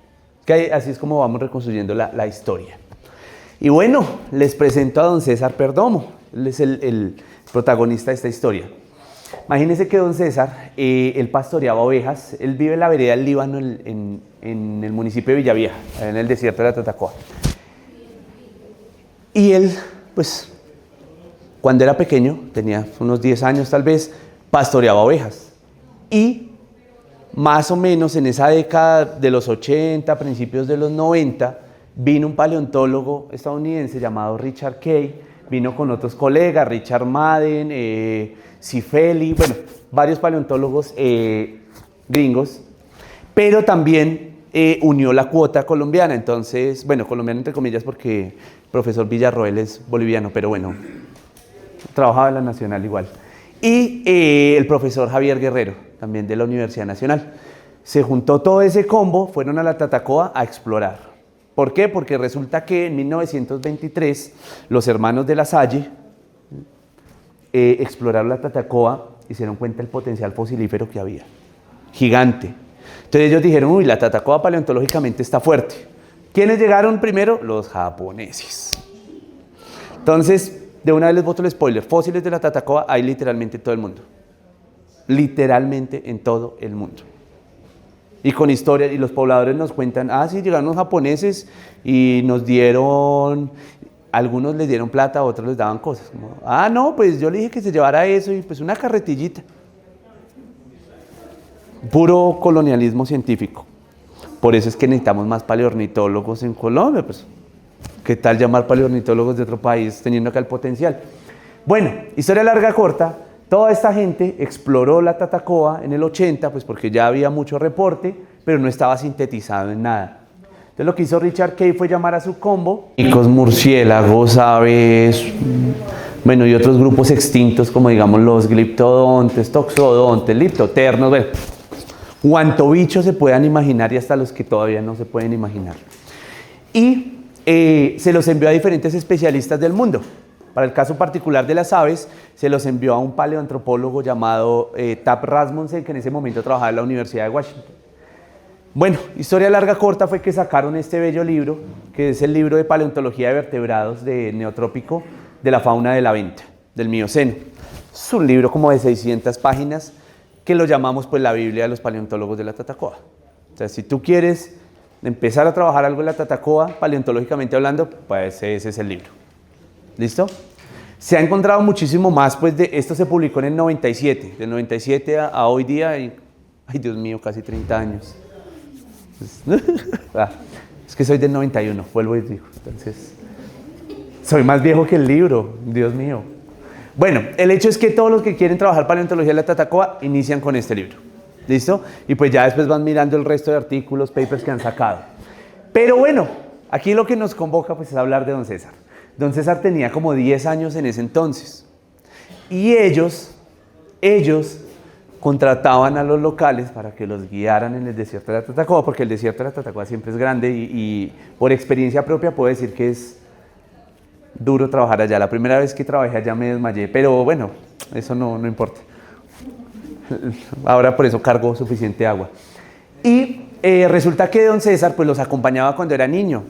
Así es como vamos reconstruyendo la historia. Y bueno, les presento a don César Perdomo. Él es el protagonista de esta historia. Imagínense que don César, él pastoreaba ovejas. Él vive en la vereda del Líbano, en el municipio de Villavieja, en el desierto de la Tatacoa. Y él, pues, cuando era pequeño, tenía unos 10 años tal vez, pastoreaba ovejas. Y más o menos en esa década de los 80, principios de los 90, vino un paleontólogo estadounidense llamado Richard Kay, vino con otros colegas, Richard Madden, Cifelli, bueno, varios paleontólogos gringos, pero también unió la cuota colombiana. Entonces, bueno, colombiana entre comillas porque el profesor Villarroel es boliviano, pero bueno, trabajaba en la Nacional igual. y el profesor Javier Guerrero, también de la Universidad Nacional. Se juntó todo ese combo, fueron a la Tatacoa a explorar. ¿Por qué? Porque resulta que en 1923 los hermanos de La Salle exploraron la Tatacoa y se dieron cuenta del potencial fosilífero que había. Gigante. Entonces ellos dijeron, uy, la Tatacoa paleontológicamente está fuerte. ¿Quiénes llegaron primero? Los japoneses. Entonces, de una vez les boto el spoiler, fósiles de la Tatacoa hay literalmente en todo el mundo. Literalmente en todo el mundo. Y con historia, y los pobladores nos cuentan, sí, llegaron los japoneses y nos dieron, algunos les dieron plata, otros les daban cosas. Como, no, pues yo le dije que se llevara eso y pues una carretillita. Puro colonialismo científico. Por eso es que necesitamos más paleornitólogos en Colombia, pues. ¿Qué tal llamar paleornitólogos de otro país teniendo acá el potencial? Bueno, historia larga corta, toda esta gente exploró la Tatacoa en el 80, pues porque ya había mucho reporte, pero no estaba sintetizado en nada. Entonces lo que hizo Richard Kay fue llamar a su combo, micos, murciélagos, aves, bueno, y otros grupos extintos como digamos los gliptodontes, toxodontes, liptoternos, bueno, cuanto bicho se puedan imaginar y hasta los que todavía no se pueden imaginar. Y se los envió a diferentes especialistas del mundo. Para el caso particular de las aves, se los envió a un paleoantropólogo llamado Tapp Rasmussen, que en ese momento trabajaba en la Universidad de Washington. Bueno, historia larga corta fue que sacaron este bello libro, que es el libro de paleontología de vertebrados de Neotrópico de la fauna de la venta, del Mioceno. Es un libro como de 600 páginas que lo llamamos pues la Biblia de los paleontólogos de la Tatacoa. O sea, si tú quieres empezar a trabajar algo en la Tatacoa, paleontológicamente hablando, pues ese es el libro. ¿Listo? Se ha encontrado muchísimo más, pues esto se publicó en el 97, del 97 a hoy día, ay Dios mío, casi 30 años. Es que soy del 91, vuelvo y digo, entonces, soy más viejo que el libro, Dios mío. Bueno, el hecho es que todos los que quieren trabajar paleontología en la Tatacoa inician con este libro. ¿Listo? Y pues ya después van mirando el resto de artículos, papers que han sacado. Pero bueno, aquí lo que nos convoca pues es hablar de don César. Don César tenía como 10 años en ese entonces. Y ellos contrataban a los locales para que los guiaran en el desierto de la Tatacoa, porque el desierto de la Tatacoa siempre es grande y por experiencia propia puedo decir que es duro trabajar allá. La primera vez que trabajé allá me desmayé, pero bueno, eso no importa. Ahora por eso cargo suficiente agua. Y resulta que don César pues los acompañaba cuando era niño.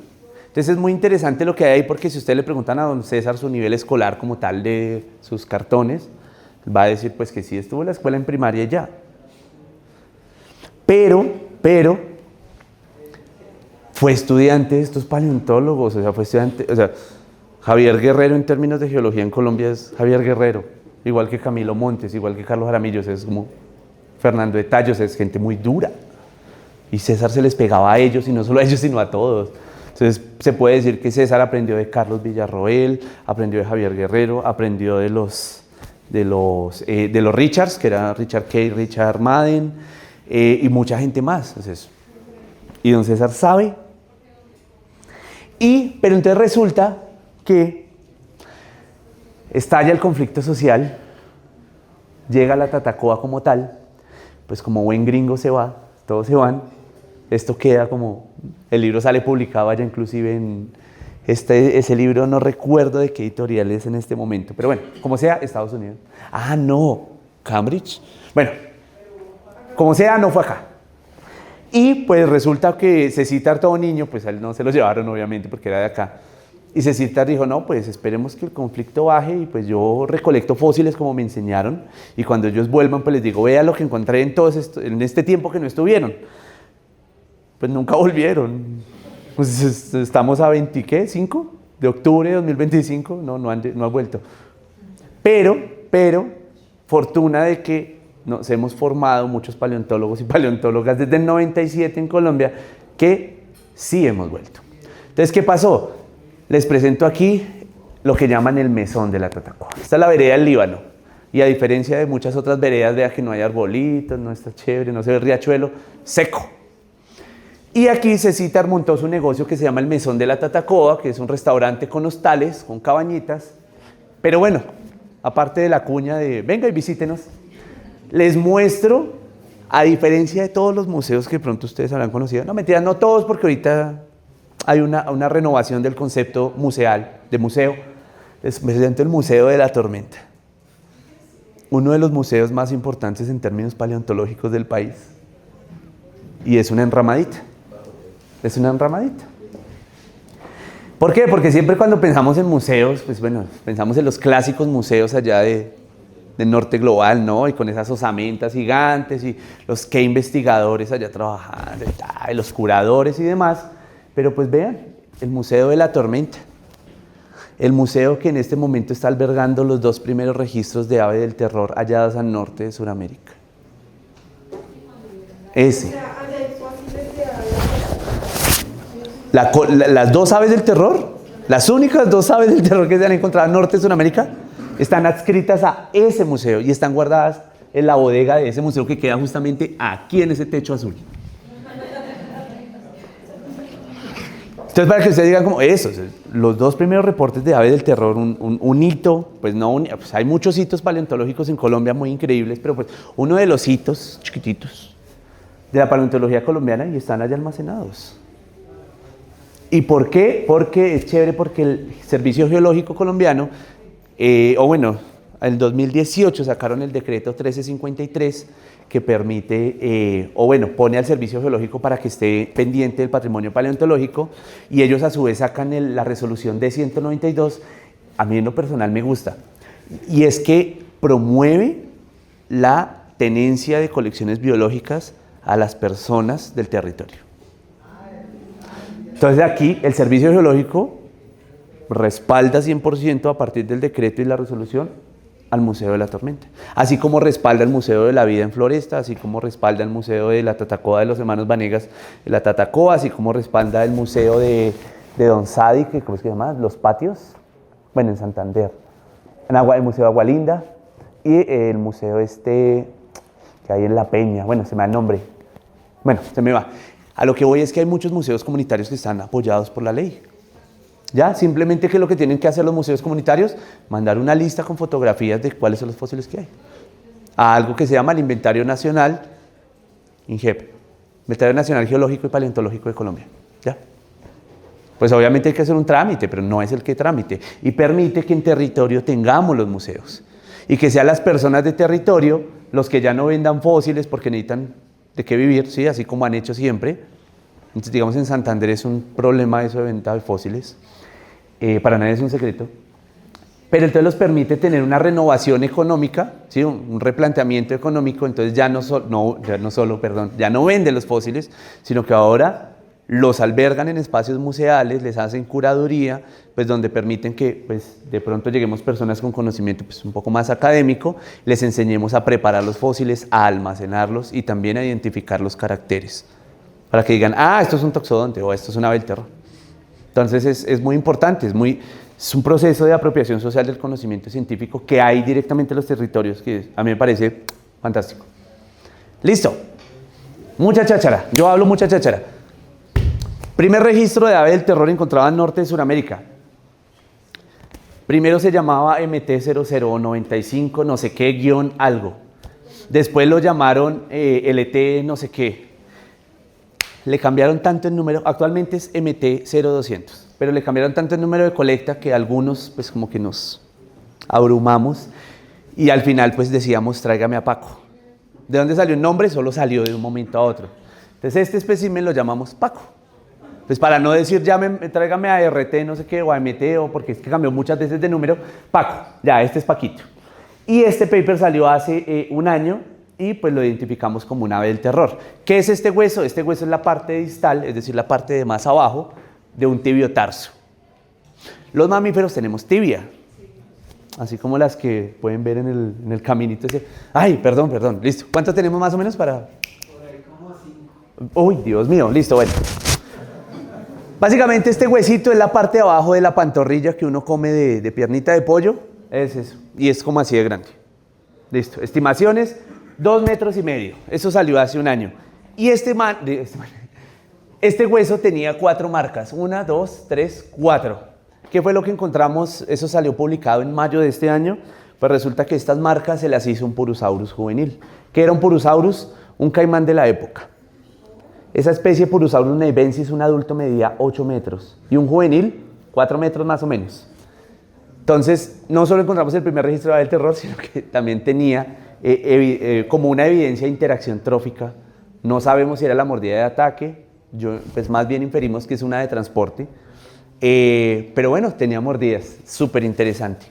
Entonces es muy interesante lo que hay ahí, porque si ustedes le preguntan a don César su nivel escolar como tal de sus cartones, va a decir pues que sí estuvo en la escuela en primaria ya. Pero fue estudiante de estos paleontólogos, o sea, fue estudiante, o sea, Javier Guerrero en términos de geología en Colombia es Javier Guerrero. Igual que Camilo Montes, igual que Carlos Jaramillo, es como Fernando de Tallos, es gente muy dura. Y César se les pegaba a ellos, y no solo a ellos, sino a todos. Entonces se puede decir que César aprendió de Carlos Villarroel, aprendió de Javier Guerrero, aprendió de los Richards, que era Richard Kay, Richard Madden, y mucha gente más. Entonces, y don César sabe. Pero entonces resulta que estalla el conflicto social, llega la Tatacoa como tal, pues como buen gringo se va, todos se van, esto queda como, el libro sale publicado allá inclusive en, ese libro no recuerdo de qué editorial es en este momento, pero bueno, como sea, Estados Unidos. No, Cambridge. Bueno, como sea, no fue acá. Y pues resulta que Cecitar todo niño, pues a él no se lo llevaron obviamente porque era de acá. Y Cecitar dijo, no, pues esperemos que el conflicto baje y pues yo recolecto fósiles como me enseñaron y cuando ellos vuelvan pues les digo, vea lo que encontré en este tiempo que no estuvieron. Pues nunca volvieron. Pues estamos a 5 de octubre de 2025, no han vuelto. Pero, fortuna de que nos hemos formado muchos paleontólogos y paleontólogas desde el 97 en Colombia que sí hemos vuelto. Entonces, ¿qué pasó? Les presento aquí lo que llaman el mesón de la Tatacoa. Esta es la vereda del Líbano. Y a diferencia de muchas otras veredas, vea que no hay arbolitos, no está chévere, no se ve el riachuelo, seco. Y aquí Cecitar montó su negocio que se llama el Mesón de la Tatacoa, que es un restaurante con hostales, con cabañitas. Pero bueno, aparte de la cuña de venga y visítenos, les muestro, a diferencia de todos los museos que de pronto ustedes habrán conocido, no mentira, no todos porque ahorita hay una renovación del concepto museal, de museo. Les presento el Museo de la Tormenta, uno de los museos más importantes en términos paleontológicos del país. Y es una enramadita. Es una enramadita. ¿Por qué? Porque siempre cuando pensamos en museos, pues bueno, pensamos en los clásicos museos allá del norte global, ¿no? Y con esas osamentas gigantes y los qué investigadores allá trabajando, y los curadores y demás. Pero pues vean, el Museo de la Tormenta. El museo que en este momento está albergando los 2 primeros registros de ave del terror hallados al norte de Sudamérica. Ese. Las 2 aves del terror, las únicas 2 aves del terror que se han encontrado al norte de Sudamérica, están adscritas a ese museo y están guardadas en la bodega de ese museo que queda justamente aquí en ese techo azul. Entonces, para que ustedes digan como eso, los 2 primeros reportes de aves del terror, un hito, pues no, pues hay muchos hitos paleontológicos en Colombia muy increíbles, pero pues uno de los hitos chiquititos de la paleontología colombiana y están allá almacenados. ¿Y por qué? Porque es chévere, porque el Servicio Geológico Colombiano, en el 2018 sacaron el decreto 1353 que permite, pone al Servicio Geológico para que esté pendiente del patrimonio paleontológico, y ellos a su vez sacan la resolución D192, a mí en lo personal me gusta, y es que promueve la tenencia de colecciones biológicas a las personas del territorio. Entonces aquí el Servicio Geológico respalda 100% a partir del decreto y la resolución al Museo de la Tormenta, así como respalda el Museo de la Vida en Floresta, así como respalda el Museo de la Tatacoa de los hermanos Vanegas de la Tatacoa, así como respalda el Museo de Don Sadi, que ¿cómo es que se llama? Los Patios, en Santander, el Museo de Agualinda y el museo que hay en La Peña, se me va el nombre, se me va. A lo que voy es que hay muchos museos comunitarios que están apoyados por la ley. Ya, simplemente que lo que tienen que hacer los museos comunitarios, mandar una lista con fotografías de cuáles son los fósiles que hay. A algo que se llama el Inventario Nacional, INGEP, Inventario Nacional Geológico y Paleontológico de Colombia. ¿Ya? Pues obviamente hay que hacer un trámite, pero no es el que trámite. Y permite que en territorio tengamos los museos. Y que sean las personas de territorio los que ya no vendan fósiles porque necesitan de qué vivir, ¿sí? Así como han hecho siempre. Entonces, digamos, en Santander es un problema eso de venta de fósiles. Para nadie es un secreto. Pero entonces los permite tener una renovación económica, ¿sí? Un replanteamiento económico. Entonces ya no venden los fósiles, sino que ahora los albergan en espacios museales, les hacen curaduría, pues donde permiten que pues, de pronto lleguemos personas con conocimiento pues, un poco más académico, les enseñemos a preparar los fósiles, a almacenarlos y también a identificar los caracteres, para que digan, esto es un toxodonte o esto es un ave del terror. Entonces es muy importante, es un proceso de apropiación social del conocimiento científico que hay directamente en los territorios, que a mí me parece fantástico. Listo. Mucha cháchara. Yo hablo mucha cháchara. Primer registro de ave del terror encontrado al norte de Sudamérica. Primero se llamaba MT0095 no sé qué guión algo. Después lo llamaron LT no sé qué. Le cambiaron tanto el número, actualmente es MT0200, pero le cambiaron tanto el número de colecta que algunos pues como que nos abrumamos y al final pues decíamos tráigame a Paco. ¿De dónde salió el nombre? Solo salió de un momento a otro. Entonces este espécimen lo llamamos Paco. Pues para no decir tráigame a RT no sé qué o a MT o porque es que cambió muchas veces de número, Paco, ya este es Paquito. Y este paper salió hace un año y pues lo identificamos como un ave del terror. ¿Qué es este hueso? Este hueso es la parte distal, es decir, la parte de más abajo de un tibiotarso. Los mamíferos tenemos tibia, así como las que pueden ver en el caminito ese. Ay, perdón, listo. ¿Cuántos tenemos más o menos para...? Por ahí como 5. Uy, Dios mío, listo, bueno. Básicamente este huesito es la parte de abajo de la pantorrilla que uno come de piernita de pollo, es eso, y es como así de grande. Listo, estimaciones, 2,5 metros. Eso salió hace un año. Y este hueso tenía 4 marcas, 1, 2, 3, 4. ¿Qué fue lo que encontramos? Eso salió publicado en mayo de este año. Pues resulta que estas marcas se las hizo un Purosaurus juvenil. ¿Qué era un Purosaurus? Un caimán de la época. Esa especie Purosaurus neivensis, un adulto medía 8 metros y un juvenil 4 metros más o menos. Entonces, no solo encontramos el primer registro del terror, sino que también tenía como una evidencia de interacción trófica. No sabemos si era la mordida de ataque, pues más bien inferimos que es una de transporte. Pero bueno, tenía mordidas, súper interesante.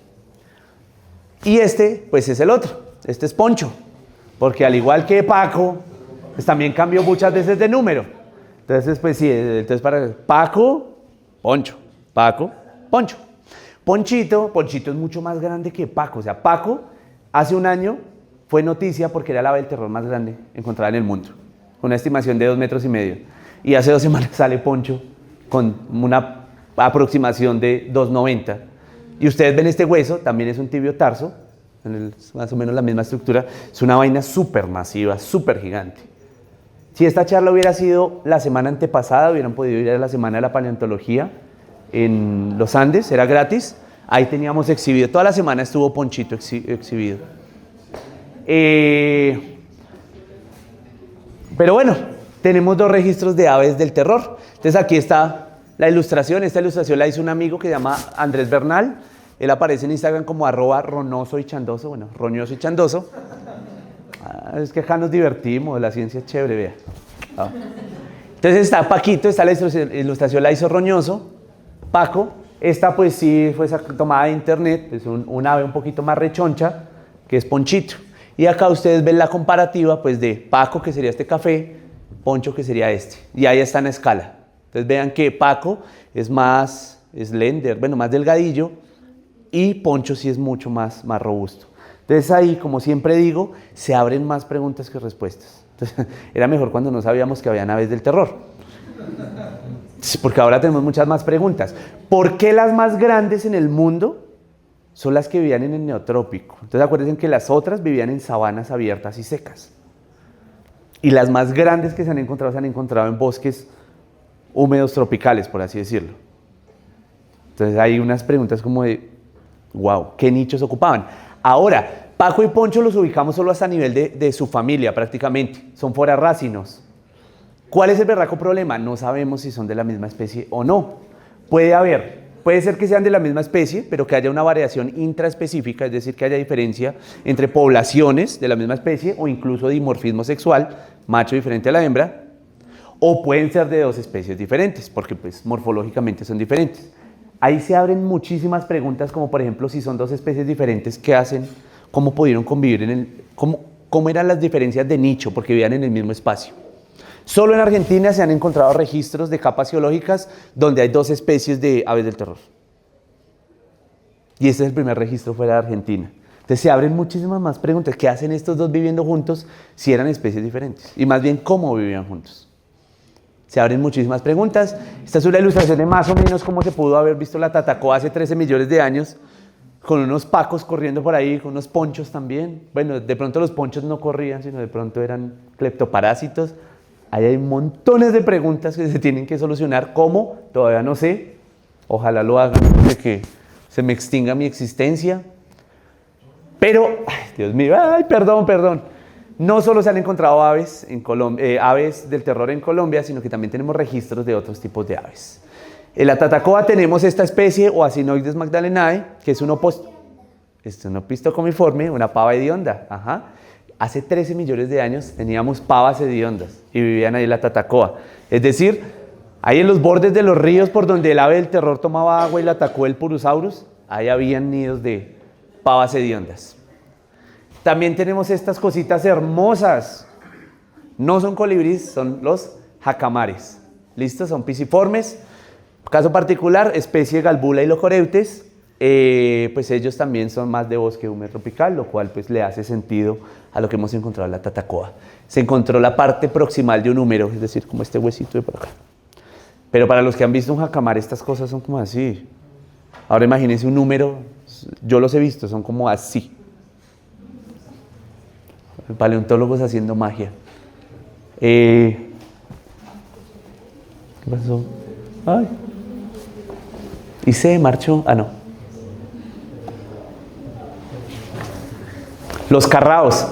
Y este, pues es el otro, este es Poncho, porque al igual que Paco, pues también cambió muchas veces de número. Entonces, pues sí, entonces para Paco, Poncho, Paco, Poncho. Ponchito es mucho más grande que Paco. O sea, Paco hace un año fue noticia porque era la ave del terror más grande encontrada en el mundo, con una estimación de 2,5 metros. Y hace 2 semanas sale Poncho con una aproximación de 2,90. Y ustedes ven este hueso, también es un tibio tarso, más o menos la misma estructura. Es una vaina súper masiva, súper gigante. Si esta charla hubiera sido la semana antepasada, hubieran podido ir a la Semana de la Paleontología en los Andes, era gratis. Ahí teníamos exhibido, toda la semana estuvo Ponchito exhibido. Pero bueno, tenemos 2 registros de aves del terror. Entonces aquí está la ilustración. Esta ilustración la hizo un amigo que se llama Andrés Bernal. Él aparece en Instagram como @ronoso y chandoso, bueno, roñoso y chandoso. Es que acá nos divertimos, la ciencia es chévere, vea. Entonces está Paquito, esta la ilustración la hizo Roñoso. Paco, esta pues sí fue tomada de internet, es un ave un poquito más rechoncha, que es Ponchito. Y acá ustedes ven la comparativa pues de Paco, que sería este café, Poncho, que sería este. Y ahí está en escala. Entonces vean que Paco es más slender, bueno, más delgadillo, y Poncho sí es mucho más robusto. Entonces ahí, como siempre digo, se abren más preguntas que respuestas. Entonces, era mejor cuando no sabíamos que había aves del terror. Porque ahora tenemos muchas más preguntas. ¿Por qué las más grandes en el mundo son las que vivían en el neotrópico? Entonces acuérdense que las otras vivían en sabanas abiertas y secas. Y las más grandes que se han encontrado en bosques húmedos tropicales, por así decirlo. Entonces hay unas preguntas como de, wow, ¿qué nichos ocupaban? Ahora, Paco y Poncho los ubicamos solo hasta nivel de su familia prácticamente. Son forarrácinos. ¿Cuál es el berraco problema? No sabemos si son de la misma especie o no. Puede ser que sean de la misma especie, pero que haya una variación intraespecífica, es decir, que haya diferencia entre poblaciones de la misma especie o incluso dimorfismo sexual, macho diferente a la hembra, o pueden ser de 2 especies diferentes, porque pues morfológicamente son diferentes. Ahí se abren muchísimas preguntas, como por ejemplo, si son 2 especies diferentes, ¿qué hacen? ¿Cómo pudieron convivir cómo eran las diferencias de nicho? Porque vivían en el mismo espacio. Solo en Argentina se han encontrado registros de capas geológicas donde hay 2 especies de aves del terror. Y este es el primer registro fuera de Argentina. Entonces se abren muchísimas más preguntas. ¿Qué hacen estos 2 viviendo juntos si eran especies diferentes? Y más bien, ¿cómo vivían juntos? Se abren muchísimas preguntas. Esta es una ilustración de más o menos cómo se pudo haber visto la Tatacoa hace 13 millones de años, con unos pacos corriendo por ahí, con unos ponchos también. Bueno, de pronto los ponchos no corrían, sino de pronto eran cleptoparásitos. Ahí hay montones de preguntas que se tienen que solucionar. ¿Cómo? Todavía no sé. Ojalá lo hagan antes de que se me extinga mi existencia. Pero, ay, Dios mío, ay, perdón. No solo se han encontrado aves del terror en Colombia, sino que también tenemos registros de otros tipos de aves. En la Tatacoa tenemos esta especie, Oasinoides magdalenae, que es un opistocomiforme, una pava hedionda. Ajá. Hace 13 millones de años teníamos pavas hediondas y vivían ahí en la Tatacoa. Es decir, ahí en los bordes de los ríos por donde el ave del terror tomaba agua y la atacó el Purosaurus, ahí habían nidos de pavas hediondas. También tenemos estas cositas hermosas. No son colibríes, son los jacamares. ¿Listo? Son piciformes. Caso particular, especie Galbula y Locoreutes. Pues ellos también son más de bosque húmedo tropical, lo cual pues le hace sentido a lo que hemos encontrado en la Tatacoa. Se encontró la parte proximal de un húmero, es decir, como este huesito de por acá. Pero para los que han visto un jacamar, estas cosas son como así. Ahora imagínense un húmero, yo los he visto, son como así. Paleontólogos haciendo magia. ¿Qué pasó? Ay. Y se marchó. Ah, no. Los carraos,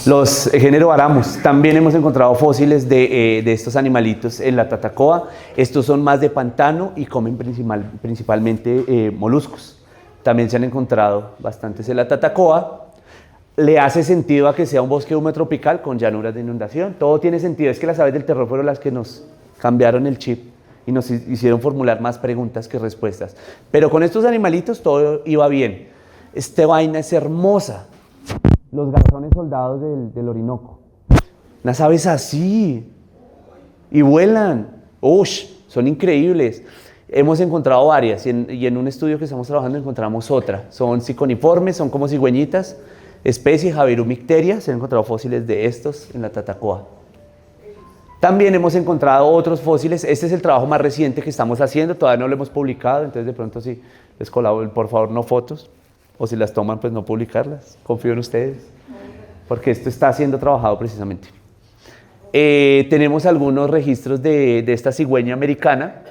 los género Aramus. También hemos encontrado fósiles de estos animalitos en la Tatacoa. Estos son más de pantano y comen principalmente moluscos. También se han encontrado bastantes en la Tatacoa. Le hace sentido a que sea un bosque húmedo tropical con llanuras de inundación. Todo tiene sentido. Es que las aves del terror fueron las que nos cambiaron el chip y nos hicieron formular más preguntas que respuestas. Pero con estos animalitos todo iba bien. Esta vaina es hermosa. Los garzones soldados del Orinoco. Unas aves así. Y vuelan. ¡Ush! Son increíbles. Hemos encontrado varias y en un estudio que estamos trabajando encontramos otra. Son siconiformes, son como cigüeñitas. Especie Javirumicteria, se han encontrado fósiles de estos en la Tatacoa. También hemos encontrado otros fósiles. Este es el trabajo más reciente que estamos haciendo, todavía no lo hemos publicado, entonces de pronto sí, les colaboro, por favor no fotos, o si las toman pues no publicarlas, confío en ustedes, porque esto está siendo trabajado precisamente. Tenemos algunos registros de esta cigüeña americana,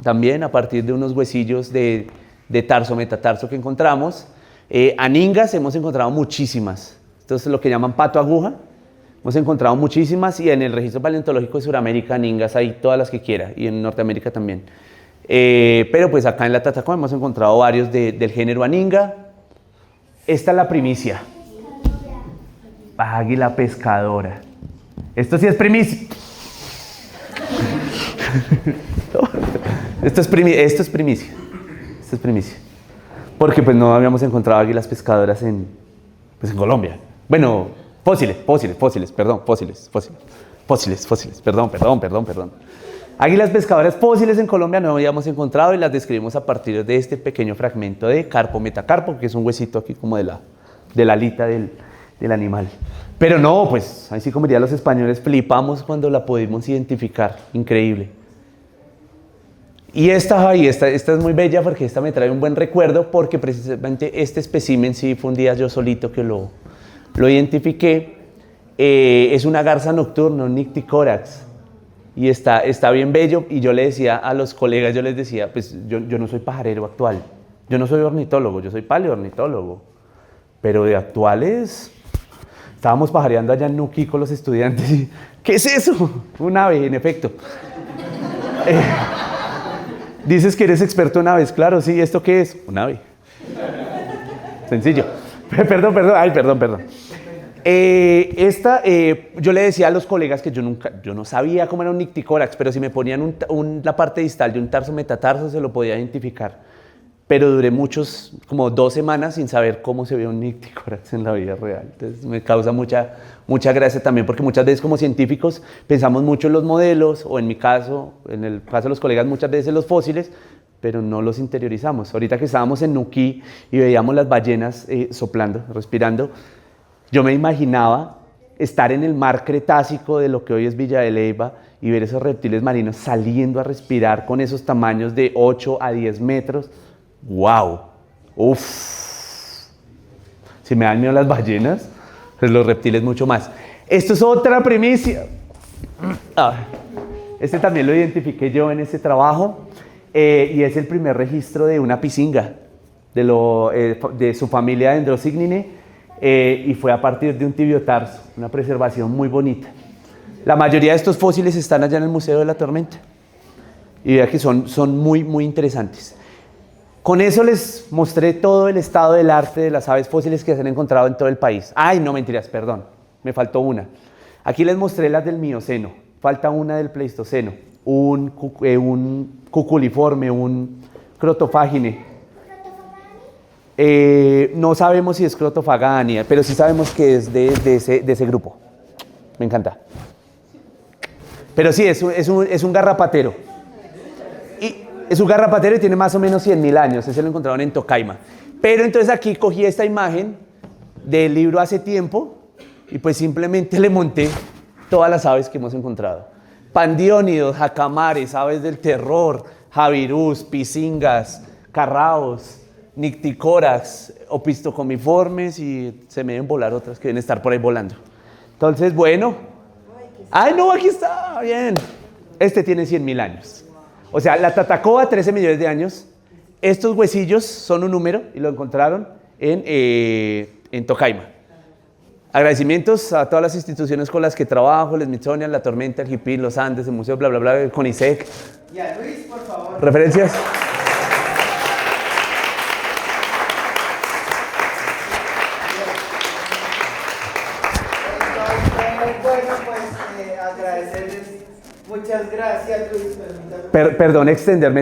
también a partir de unos huesillos de tarso, metatarso que encontramos. Aningas hemos encontrado muchísimas. Esto es lo que llaman pato aguja. Hemos encontrado muchísimas y en el registro paleontológico de Sudamérica, aningas hay todas las que quiera y en Norteamérica también. Pero pues acá en la Tatacoa hemos encontrado varios del género aninga. Esta es la primicia. Águila pescadora. Esto sí es primicia. Esto es primicia. Esto es primicia. Porque pues no habíamos encontrado águilas pescadoras en Colombia. Bueno, fósiles, perdón. Águilas pescadoras fósiles en Colombia no habíamos encontrado y las describimos a partir de este pequeño fragmento de carpo metacarpo, que es un huesito aquí como de la alita del animal. Pero no, pues, así como dirían los españoles, flipamos cuando la pudimos identificar. Increíble. Y esta es muy bella porque esta me trae un buen recuerdo porque precisamente este espécimen sí fue un día yo solito que lo identifiqué. Es una garza nocturna, un Nycticorax. Y está bien bello y yo le decía a los colegas, yo les decía, pues yo no soy pajarero actual, yo no soy ornitólogo, yo soy paleoornitólogo. Pero de actuales, estábamos pajareando allá en Nuquí con los estudiantes y ¿qué es eso? Un ave, en efecto. Dices que eres experto en aves, claro, sí, ¿esto qué es? Un ave. Sencillo. Perdón. Yo le decía a los colegas que yo no sabía cómo era un Nycticorax, pero si me ponían la parte distal de un tarso metatarso se lo podía identificar. Pero duré como 2 semanas sin saber cómo se ve un Nycticorax en la vida real. Entonces me causa mucha gracia también porque muchas veces como científicos pensamos mucho en los modelos o en mi caso, en el caso de los colegas muchas veces en los fósiles, pero no los interiorizamos. Ahorita que estábamos en Nuquí y veíamos las ballenas soplando, respirando, yo me imaginaba estar en el mar Cretácico de lo que hoy es Villa de Leyva y ver esos reptiles marinos saliendo a respirar con esos tamaños de 8 a 10 metros. ¡Wow! ¡Uf! Si me dan miedo las ballenas, pues los reptiles mucho más. Esto es otra primicia. Este también lo identifiqué yo en este trabajo y es el primer registro de una pisinga de su familia Dendrosignine y fue a partir de un tibiotarso, una preservación muy bonita. La mayoría de estos fósiles están allá en el Museo de la Tormenta y vea que son muy, muy interesantes. Con eso les mostré todo el estado del arte de las aves fósiles que se han encontrado en todo el país. Ay, no, mentiras, perdón, me faltó una. Aquí les mostré las del Mioceno, falta una del Pleistoceno, un cuculiforme, un crotofágine. No sabemos si es crotofagania, pero sí sabemos que es de ese grupo. Me encanta. Pero sí, es un garrapatero. Es un garrapatero y tiene más o menos 100.000 años. Ese lo encontraron en Tocaima. Pero entonces aquí cogí esta imagen del libro hace tiempo y pues simplemente le monté todas las aves que hemos encontrado. Pandiónidos, jacamares, aves del terror, javirús, pisingas, carraos, Nycticorax, opistocomiformes y se me deben volar otras que deben estar por ahí volando. Entonces, bueno. ¡Ay, no! Aquí está. Bien. Este tiene 100.000 años. O sea, la Tatacoa, 13 millones de años. Estos huesillos son un número y lo encontraron en Tocaima. Agradecimientos a todas las instituciones con las que trabajo, el Smithsonian, la Tormenta, el GIPIN, los Andes, el Museo, bla, bla, bla, el CONICET. Y a Luis, por favor. ¿Referencias? Bueno, pues agradecerles. Muchas gracias, Luis. Permítame. Perdón extenderme